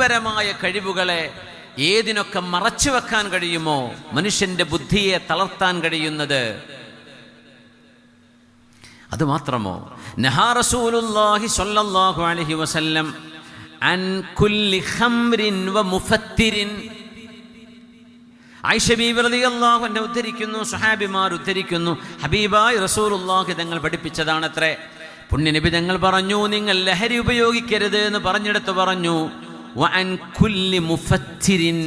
ബുദ്ധിപരമായ കഴിവുകളെ ഏതിനൊക്കെ മറച്ചു വെക്കാൻ കഴിയുമോ, മനുഷ്യന്റെ ബുദ്ധിയെ തളർത്താൻ കഴിയുന്നത്, അത് മാത്രമോ? നഹാ റസൂലുള്ളാഹി സ്വല്ലല്ലാഹു അലൈഹി വസല്ലം അൻ കുല്ലി ഖംറിൻ വ മുഫത്തിരിൻ. ആയിഷ ബീവി റളിയല്ലാഹു അൻഹ ഉദ്ധരിക്കുന്നു, സ്വഹാബിമാർ ഉദ്ധരിക്കുന്നു, ഹബീബായ റസൂലുള്ളാഹി തങ്ങൾ പഠിപ്പിച്ചതാണത്രേ. പുണ്യനബി തങ്ങൾ പറഞ്ഞു, നിങ്ങൾ ലഹരി ഉപയോഗിക്കരുത് എന്ന് പറഞ്ഞിടത്ത് പറഞ്ഞു വ അൻ കുല്ലി മുഫത്തിരിൻ.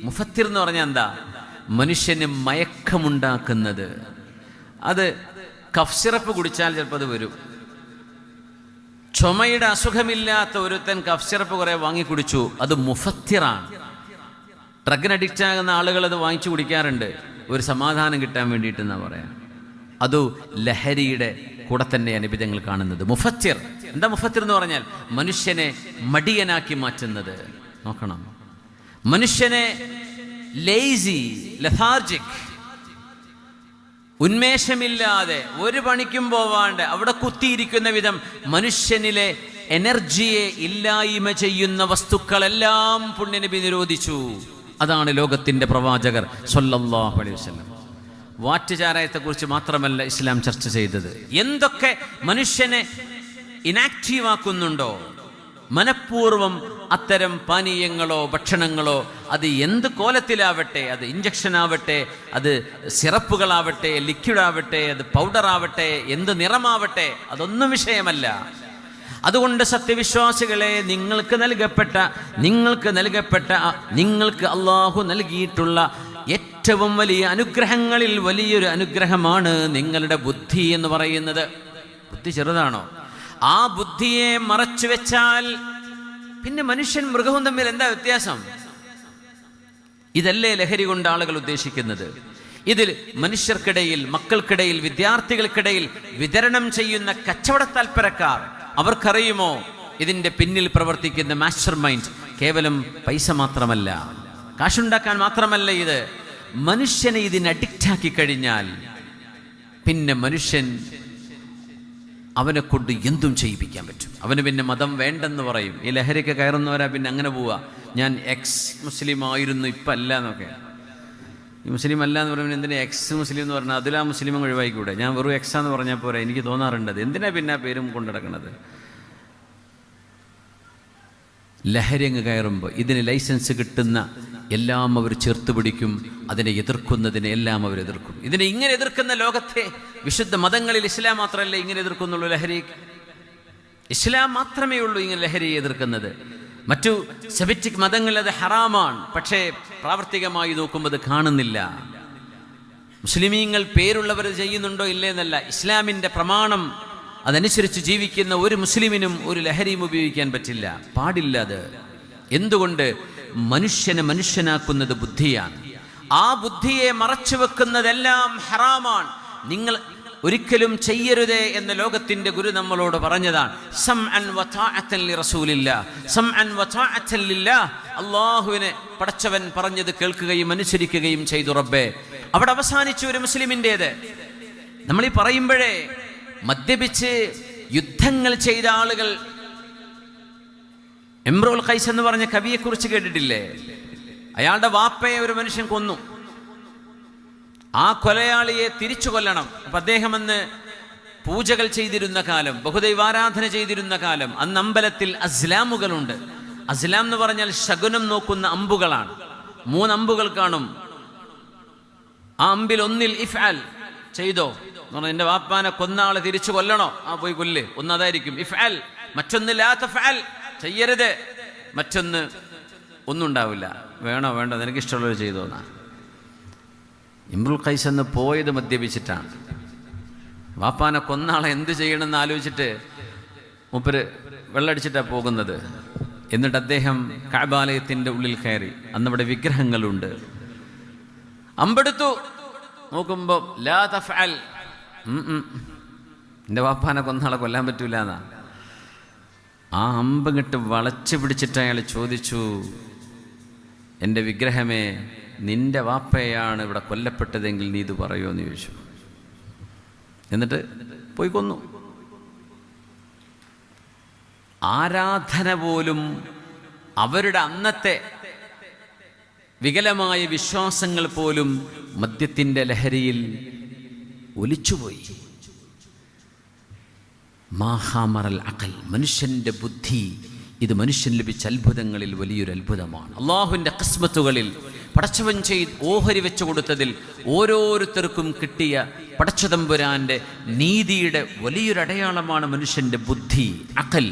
മുഫത്തിർ എന്ന് പറഞ്ഞാൽ എന്താ? മനുഷ്യന് മയക്കമുണ്ടാക്കുന്നത്. അത് കഫ് സിറപ്പ് കുടിച്ചാൽ ചിലപ്പോൾ അത് വരും. ചുമയുടെ അസുഖമില്ലാത്ത ഒരുത്തൻ കഫ് സിറപ്പ് കുറെ വാങ്ങി കുടിച്ചു, അത് മുഫത്തിറാണ്. ഡ്രഗിന് അഡിക്റ്റ് ആകുന്ന ആളുകൾ അത് വാങ്ങിച്ചു കുടിക്കാറുണ്ട്, ഒരു സമാധാനം കിട്ടാൻ വേണ്ടിയിട്ടെന്നാണ് പറയാം. അത് ലഹരിയുടെ കൂടെ തന്നെയാണ് നബി തങ്ങൾ കാണുന്നത്. മുഫത്തിർ എന്താ? മുഫത്തിർ എന്ന് പറഞ്ഞാൽ മനുഷ്യനെ മടിയനാക്കി മാറ്റുന്നത്. നോക്കണം, മനുഷ്യനെ ലേസി, ലഥാർജിക്, ഉന്മേഷമില്ലാതെ ഒരു പണിക്കും പോവാണ്ട് അവിടെ കുത്തിയിരിക്കുന്ന വിധം മനുഷ്യനിലെ എനർജിയെ ഇല്ലായ്മ ചെയ്യുന്ന വസ്തുക്കളെല്ലാം പുണ്യനബി നിരോധിച്ചു. അതാണ് ലോകത്തിന്റെ പ്രവാചകർ സ്വല്ലല്ലാഹു അലൈഹി വസല്ലം. വാറ്റുചാരായത്തെക്കുറിച്ച് മാത്രമല്ല ഇസ്ലാം ചർച്ച ചെയ്തത്. എന്തൊക്കെ മനുഷ്യനെ ഇനാക്റ്റീവ് ആക്കുന്നുണ്ടോ, മനഃപൂർവം അത്തരം പാനീയങ്ങളോ ഭക്ഷണങ്ങളോ, അത് എന്ത് കോലത്തിലാവട്ടെ, അത് ഇഞ്ചക്ഷൻ ആവട്ടെ, അത് സിറപ്പുകളാവട്ടെ, ലിക്വിഡാവട്ടെ, അത് പൗഡറാവട്ടെ, എന്ത് നിറമാവട്ടെ, അതൊന്നും വിഷയമല്ല. അതുകൊണ്ട് സത്യവിശ്വാസികളെ, നിങ്ങൾക്ക് അള്ളാഹു നൽകിയിട്ടുള്ള ഏറ്റവും വലിയ അനുഗ്രഹങ്ങളിൽ വലിയൊരു അനുഗ്രഹമാണ് നിങ്ങളുടെ ബുദ്ധി എന്ന് പറയുന്നത്. ബുദ്ധി ചെറുതാണോ? ആ ബുദ്ധിയെ മറച്ചു വെച്ചാൽ പിന്നെ മനുഷ്യൻ മൃഗവും തമ്മിൽ എന്താ വ്യത്യാസം? ഇതല്ലേ ലഹരി കൊണ്ട് ആളുകൾ ഉദ്ദേശിക്കുന്നത്. ഇതിൽ മനുഷ്യർക്കിടയിൽ, മക്കൾക്കിടയിൽ, വിദ്യാർത്ഥികൾക്കിടയിൽ വിതരണം ചെയ്യുന്ന കച്ചവട താൽപ്പരക്കാർ, അവർക്കറിയുമോ ഇതിൻ്റെ പിന്നിൽ പ്രവർത്തിക്കുന്ന മാസ്റ്റർ മൈൻഡ് കേവലം പൈസ മാത്രമല്ല, കാശുണ്ടാക്കാൻ മാത്രമല്ല. ഇത് മനുഷ്യനെ ഇതിന് അഡിക്റ്റാക്കി കഴിഞ്ഞാൽ പിന്നെ മനുഷ്യൻ അവനെ കൊണ്ട് എന്തും ചെയ്യിപ്പിക്കാൻ പറ്റും. അവന് പിന്നെ മതം വേണ്ടെന്ന് പറയും. ഈ ലഹരിക്ക് കയറുന്നവരാ പിന്നെ അങ്ങനെ പോവുക. ഞാൻ എക്സ് മുസ്ലിം ആയിരുന്നു, ഇപ്പം അല്ല എന്നൊക്കെ. ഈ മുസ്ലിം അല്ല എന്ന് പറയുമ്പോൾ എന്തിനാ എക്സ് മുസ്ലിം എന്ന് പറഞ്ഞാൽ അതിലാ മുസ്ലിം ഒഴിവാക്കിക്കൂടെ? ഞാൻ വെറും എക്സാന്ന് പറഞ്ഞാൽ പോരാ. എനിക്ക് തോന്നാറുണ്ടത് എന്തിനാ പിന്നെ ആ പേരും കൊണ്ടിടക്കണത്? ലഹരി അങ്ങ് കയറുമ്പോൾ ഇതിന് ലൈസൻസ് കിട്ടുന്ന എല്ലാം അവർ ചേർത്ത് പിടിക്കും. അതിനെ എതിർക്കുന്നതിനെ എല്ലാം അവർ എതിർക്കും. ഇതിനെ ഇങ്ങനെ എതിർക്കുന്ന ലോകത്തെ വിശുദ്ധ മതങ്ങളിൽ ഇസ്ലാം മാത്രമല്ല ഇങ്ങനെ എതിർക്കുന്നുള്ളൂ. ലഹരി ഇസ്ലാം മാത്രമേ ഉള്ളൂ ഇങ്ങനെ ലഹരിയെ എതിർക്കുന്നത്. മറ്റു സെമിറ്റിക് മതങ്ങളിൽ അത് ഹറാമാണ്, പക്ഷേ പ്രാവർത്തികമായി നോക്കുമ്പോൾ അത് കാണുന്നില്ല. മുസ്ലിമീങ്ങൾ പേരുള്ളവർ ചെയ്യുന്നുണ്ടോ ഇല്ലേന്നല്ല, ഇസ്ലാമിൻ്റെ പ്രമാണം അതനുസരിച്ച് ജീവിക്കുന്ന ഒരു മുസ്ലിമിനും ഒരു ലഹരിയും ഉപയോഗിക്കാൻ പറ്റില്ല, പാടില്ല. അത് എന്തുകൊണ്ട്? മനുഷ്യനെ മനുഷ്യനാക്കുന്നത് ബുദ്ധിയാണ്. ആ ബുദ്ധിയെ മറച്ചു വെക്കുന്നതെല്ലാം ഹറാമാണ്. നിങ്ങൾ ഒരിക്കലും ചെയ്യരുതേ എന്ന് ലോകത്തിന്റെ ഗുരു നമ്മളോട് പറഞ്ഞതാണ്. സമഅൻ വതഅതൻ ലിറസൂലില്ലാഹ്, സമഅൻ വതഅതൻ ലില്ലാഹ്. അല്ലാഹുവിനെ പടച്ചവൻ പറഞ്ഞത് കേൾക്കുകയും അനുസരിക്കുകയും ചെയ്തു റബ്ബേ. അവിടെ അവസാനിച്ചു ഒരു മുസ്ലിമിൻ്റേത്. നമ്മൾ ഈ പറയുമ്പോഴേ മദ്യപിച്ച് യുദ്ധങ്ങൾ ചെയ്ത ആളുകൾ, ഇംറുൽ ഖൈസ് എന്ന് പറഞ്ഞ കവിയെക്കുറിച്ച് കേട്ടിട്ടില്ലേ? അയാളുടെ വാപ്പയെ ഒരു മനുഷ്യൻ കൊന്നു. ആ കൊലയാളിയെ തിരിച്ചു കൊല്ലണം. അപ്പൊ അദ്ദേഹം അന്ന് പൂജകൾ ചെയ്തിരുന്ന കാലം, ബഹുദൈവാരാധന ചെയ്തിരുന്ന കാലം. അന്ന് അമ്പലത്തിൽ അസ്ലാമുകളുണ്ട്. അസ്ലാം എന്ന് പറഞ്ഞാൽ ശകുനം നോക്കുന്ന അമ്പുകളാണ്. 3 അമ്പുകൾ കാണും. ആ അമ്പിൽ ഒന്നിൽ ഇഫ്അൽ, ചെയ്തോ എന്ന് പറഞ്ഞാൽ എൻ്റെ വാപ്പാനെ കൊന്ന ആളെ തിരിച്ചു കൊല്ലണോ? ആ പോയി കൊല്ല്. ഒന്നതായിരിക്കും ഇഫ്അൽ. മറ്റൊന്ന് ലാ തഫ്അൽ, ചെയ്യരുത്. മറ്റൊന്ന് ഒന്നും ഉണ്ടാവില്ല, വേണോ വേണ്ടോ നിനക്ക് ഇഷ്ടമുള്ളത് ചെയ്തോന്നാ. ഇംറുൽ ഖൈസ് എന്ന് പോയത് മദ്യപിച്ചിട്ടാണ്. വാപ്പാനെ കൊന്നാളെ എന്ത് ചെയ്യണമെന്ന് ആലോചിച്ചിട്ട് മൂപ്പര് വെള്ളടിച്ചിട്ടാണ് പോകുന്നത്. എന്നിട്ട് അദ്ദേഹം കഅബാലയത്തിൻ്റെ ഉള്ളിൽ കയറി. അന്നവിടെ വിഗ്രഹങ്ങളുണ്ട്. അമ്പെടുത്തു. നോക്കുമ്പോൾ ലാ തഫ്അൽ, എൻ്റെ വാപ്പാനെ കൊന്നാളെ കൊല്ലാൻ പറ്റൂല എന്നാ. ആ അമ്പങ്ങിട്ട് വളച്ചു പിടിച്ചിട്ട് അയാൾ ചോദിച്ചു, എൻ്റെ വിഗ്രഹമേ, നിന്റെ വാപ്പയാണ് ഇവിടെ കൊല്ലപ്പെട്ടതെങ്കിൽ നീ ഇത് പറയുമോ എന്ന് ചോദിച്ചു. എന്നിട്ട് പോയി കൊന്നു. ആരാധന പോലും അവരുടെ അന്നത്തെ വികലമായ വിശ്വാസങ്ങൾ പോലും മദ്യത്തിൻ്റെ ലഹരിയിൽ ഒലിച്ചുപോയി. മാഹാമറൽ അഖൽ, മനുഷ്യൻ്റെ ബുദ്ധി, ഇത് മനുഷ്യൻ ലഭിച്ച അത്ഭുതങ്ങളിൽ വലിയൊരു അത്ഭുതമാണ്. അള്ളാഹുവിൻ്റെ ഖിസ്മത്തുകളിൽ പടച്ചവൻ ചെയ്ത് ഓഹരി വെച്ചു കൊടുത്തതിൽ ഓരോരുത്തർക്കും കിട്ടിയ പടച്ചതമ്പുരാൻ്റെ നീതിയുടെ വലിയൊരു അടയാളമാണ് മനുഷ്യൻ്റെ ബുദ്ധി, അഖൽ.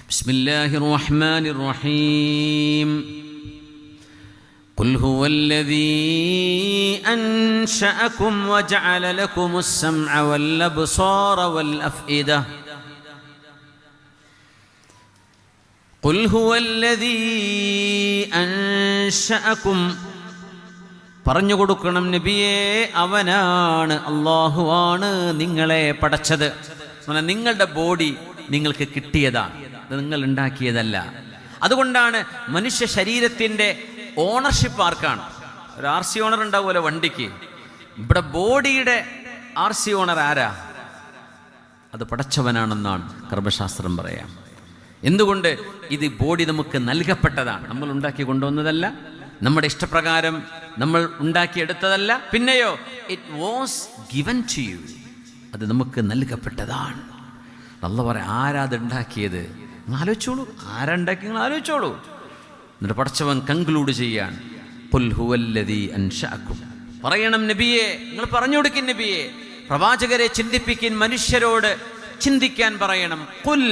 ബിസ്മില്ലാഹിർ റഹ്മാനിർ റഹീം. ഖുൽ ഹുവല്ലദീ അൻശഅകും വജഅല ലകുമുസ് സമഅ വൽ അബ്സാറ വൽ അഫ്ഇദ. ഖുൽ ഹുവല്ലദീ അൻശഅകും, പറഞ്ഞു കൊടുക്കണം നബിയേ, അവനാണ്, അല്ലാഹുവാണ് നിങ്ങളെ പടച്ചത്. നിങ്ങളുടെ ബോഡി നിങ്ങൾക്ക് കിട്ടിയതാണ്, നിങ്ങൾ ഉണ്ടാക്കിയതല്ല. അതുകൊണ്ടാണ് മനുഷ്യ ശരീരത്തിൻ്റെ ഓണർഷിപ്പ് ആർക്കാണ്? ഒരു RC ഓണർ ഉണ്ടാവുമല്ലോ വണ്ടിക്ക്. ഇവിടെ ബോഡിയുടെ RC ഓണർ ആരാ? അത് പടച്ചവനാണെന്നാണ് കർമ്മശാസ്ത്രം പറയാം. എന്തുകൊണ്ട്? ഇത് ബോഡി നമുക്ക് നൽകപ്പെട്ടതാണ്, നമ്മൾ ഉണ്ടാക്കി കൊണ്ടുവന്നതല്ല, നമ്മുടെ ഇഷ്ടപ്രകാരം നമ്മൾ ഉണ്ടാക്കിയെടുത്തതല്ല. പിന്നെയോ it was given to you, അത് നമുക്ക് നൽകപ്പെട്ടതാണ്. അല്ലാഹു പറയാം, ആരാ അത് ഉണ്ടാക്കിയത്? നിങ്ങൾ ആലോചിച്ചോളൂ, ആരാ ഉണ്ടാക്കി നിങ്ങൾ ആലോചിച്ചോളൂ. എന്നിട്ട് പടച്ചവൻ കൺക്ലൂഡ് ചെയ്യാൻ, ഖുൽ ഹുവല്ലദീ അൻശഅകും. പറയണം നബിയെ, നിങ്ങൾ പറഞ്ഞു കൊടുക്കും നബിയെ, പ്രവാചകരെ ചിന്തിപ്പിക്കാൻ, മനുഷ്യരോട് ചിന്തിക്കാൻ പറയണം. ഖുൽ.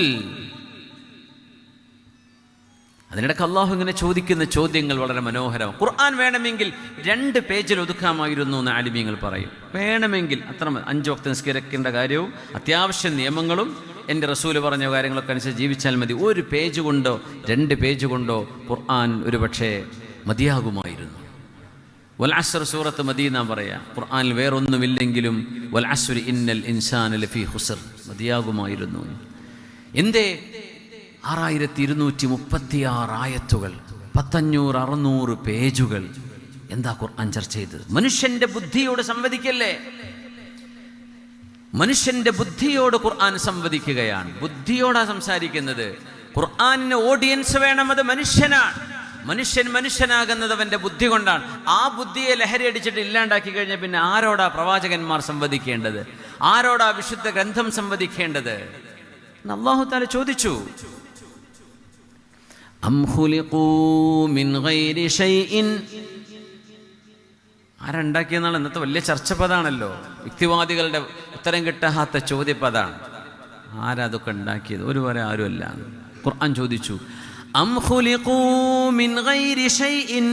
അതിനിടയ്ക്ക് അള്ളാഹു ഇങ്ങനെ ചോദിക്കുന്ന ചോദ്യങ്ങൾ വളരെ മനോഹരം. ഖുർആൻ വേണമെങ്കിൽ 2 പേജിൽ ഒതുക്കാമായിരുന്നു എന്ന് ആലിമീങ്ങൾ പറയും. വേണമെങ്കിൽ അത്ര 5 വക്ത് നിസ്കരിക്കേണ്ട കാര്യവും അത്യാവശ്യ നിയമങ്ങളും എൻ്റെ റസൂല് പറഞ്ഞ കാര്യങ്ങളൊക്കെ അനുസരിച്ച് ജീവിച്ചാൽ മതി. 1 പേജ് കൊണ്ടോ 2 പേജ് കൊണ്ടോ ഖുർആൻ ഒരു പക്ഷേ മതിയാകുമായിരുന്നു. വൽ അസ്ർ സൂറത്ത് മദീന പറയാം. ഖുർആനിൽ വേറൊന്നുമില്ലെങ്കിലും വൽ അസ്രി ഇന്നൽ ഇൻസാന ലഫീ ഖുസ്ർ മതിയാകുമായിരുന്നു. എന്തേ 6236 ആയത്തുകൾ, 1500-600 പേജുകൾ? എന്താ ഖുർആൻ ചർച്ച ചെയ്തത്? മനുഷ്യന്റെ ബുദ്ധിയോട് സംവദിക്കല്ലേ? മനുഷ്യന്റെ ബുദ്ധിയോട് ഖുർആൻ സംവദിക്കുകയാണ്. ബുദ്ധിയോടാ സംസാരിക്കുന്നത്. ഖുർആനിന് ഓഡിയൻസ് വേണം, അത് മനുഷ്യനാണ്. മനുഷ്യനാകുന്നത് അവന്റെ ബുദ്ധി കൊണ്ടാണ്. ആ ബുദ്ധിയെ ലഹരി അടിച്ചിട്ട് ഇല്ലാണ്ടാക്കി കഴിഞ്ഞാൽ പിന്നെ ആരോടാ പ്രവാചകന്മാർ സംവദിക്കേണ്ടത്? ആരോടാ വിശുദ്ധ ഗ്രന്ഥം സംവദിക്കേണ്ടത്? അല്ലാഹു തആല ചോദിച്ചു, അം ഖുലിഖൂ മിൻ ഗൈരി ഷൈഇൻ. ആരുണ്ടാക്കിയെന്നാണ് ഇന്നത്തെ വലിയ ചർച്ചപ്പതാണല്ലോ. യുക്തിവാദികളുടെ ഉത്തരം കിട്ടാത്ത ചോദ്യപ്പതാണ്. ആരതൊക്കെ ഉണ്ടാക്കിയത്? ഒരുപോലെ ആരുമല്ല. ഖുർആൻ ചോദിച്ചു, അം ഖുലിഖൂ മിൻ ഗൈരി ഷൈഇൻ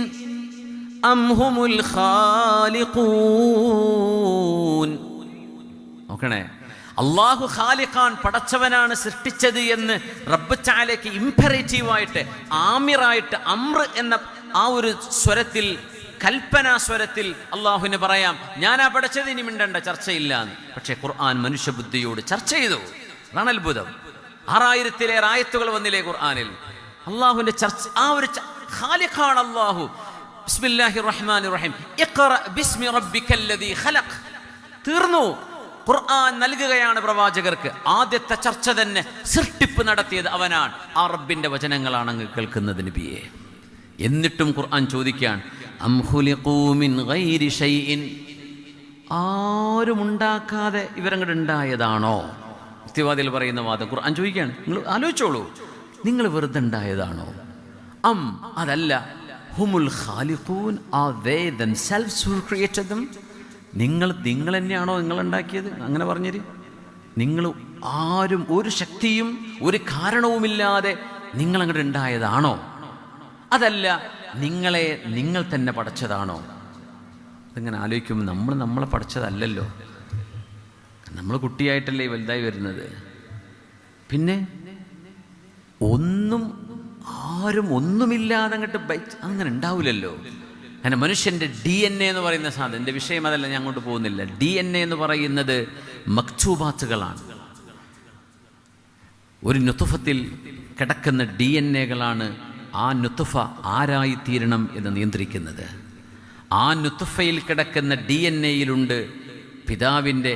അം ഹുമുൽ ഖാലിഖൂൻ. നോക്കണേ, അള്ളാഹു ഖാലിഖാൻ, പടച്ചവനാണ് സൃഷ്ടിച്ചത് എന്ന് റബ്ബ് തആലയ്ക്ക് ഇംപെറേറ്റീവായിട്ട്, ആമിറായിട്ട്, അമ്ര എന്ന ആ ഒരു സ്വരത്തിൽ, കൽപ്പനാ സ്വരത്തിൽ അള്ളാഹുവിന് പറയാം, ഞാനാ പടച്ചത്, ഇനി മിണ്ടണ്ട, ചർച്ചയില്ല എന്ന്. പക്ഷേ ഖുർആൻ മനുഷ്യബുദ്ധിയോട് ചർച്ച ചെയ്തു. അതാണ് അത്ഭുതം. 6000-ലേറെ ആയത്തുകൾ വന്നില്ലേ ഖുർആനിൽ? അള്ളാഹുവിന്റെ ചർച്ച, ആ ഒരു ഖാലിഖാണ് അള്ളാഹു. ബിസ്മില്ലാഹിർ റഹ്മാനിർ റഹീം, ഇഖ്റ ബിസ്മി റബ്ബിക്കല്ലദീ ഖലഖ്. തീർന്നു. ഖുർആൻ നൽകുകയാണ് പ്രവാചകർക്ക്. ആദ്യത്തെ ചർച്ച തന്നെ സൃഷ്ടിപ്പ് നടത്തിയത് അവനാണ്. ആ റബ്ബിന്റെ വചനങ്ങളാണ് അങ്ങ് കേൾക്കുന്നത് നബിയെ. എന്നിട്ടും ഖുർആൻ ചോദിക്കാൻ, അം ഖുലിഖൂ മിൻ ഗൈരി ഷൈഇൻ, ആരും ഉണ്ടാക്കാതെ ഇവരങ്ങോട്ട് ഉണ്ടായതാണോ? യുക്തിവാദികൾ പറയുന്ന വാദം. ഖുർആൻ ചോദിക്കുകയാണ്, നിങ്ങൾ ആലോചിച്ചോളൂ, നിങ്ങൾ വെറുതെ ഉണ്ടായതാണോ? അം, അതല്ല, ഹുമുൽ ഖാലിഖൂൻ, are they themselves who created them. നിങ്ങൾ തന്നെയാണോ നിങ്ങൾ ഉണ്ടാക്കിയത്? അങ്ങനെ പറഞ്ഞേര്. നിങ്ങൾ ആരും ഒരു ശക്തിയും ഒരു കാരണവുമില്ലാതെ നിങ്ങളങ്ങോട്ട് ഉണ്ടായതാണോ? അതല്ല, നിങ്ങൾ തന്നെ പടച്ചതാണോ? അതിങ്ങനെ ആലോചിക്കുമ്പോൾ നമ്മളെ പടച്ചതല്ലല്ലോ. നമ്മൾ കുട്ടിയായിട്ടല്ലേ വലുതായി വരുന്നത്. പിന്നെ ആരും ഒന്നുമില്ലാതെ അങ്ങോട്ട് അങ്ങനെ ഉണ്ടാവില്ലല്ലോ. അങ്ങനെ മനുഷ്യൻ്റെ DNA എന്ന് പറയുന്ന സാധനം, എൻ്റെ വിഷയം അതല്ല, ഞാൻ അങ്ങോട്ട് പോകുന്നില്ല. DNA എന്ന് പറയുന്നത് മക്തൂബാത്തുകളാണ്. ഒരു നുത്ഫത്തിൽ കിടക്കുന്ന DNAകളാണ് ആ നുത്ഫ ആരായിത്തീരണം എന്ന് നിയന്ത്രിക്കുന്നത്. ആ നുത്ഫയിൽ കിടക്കുന്ന DNAയിലുണ്ട് പിതാവിൻ്റെ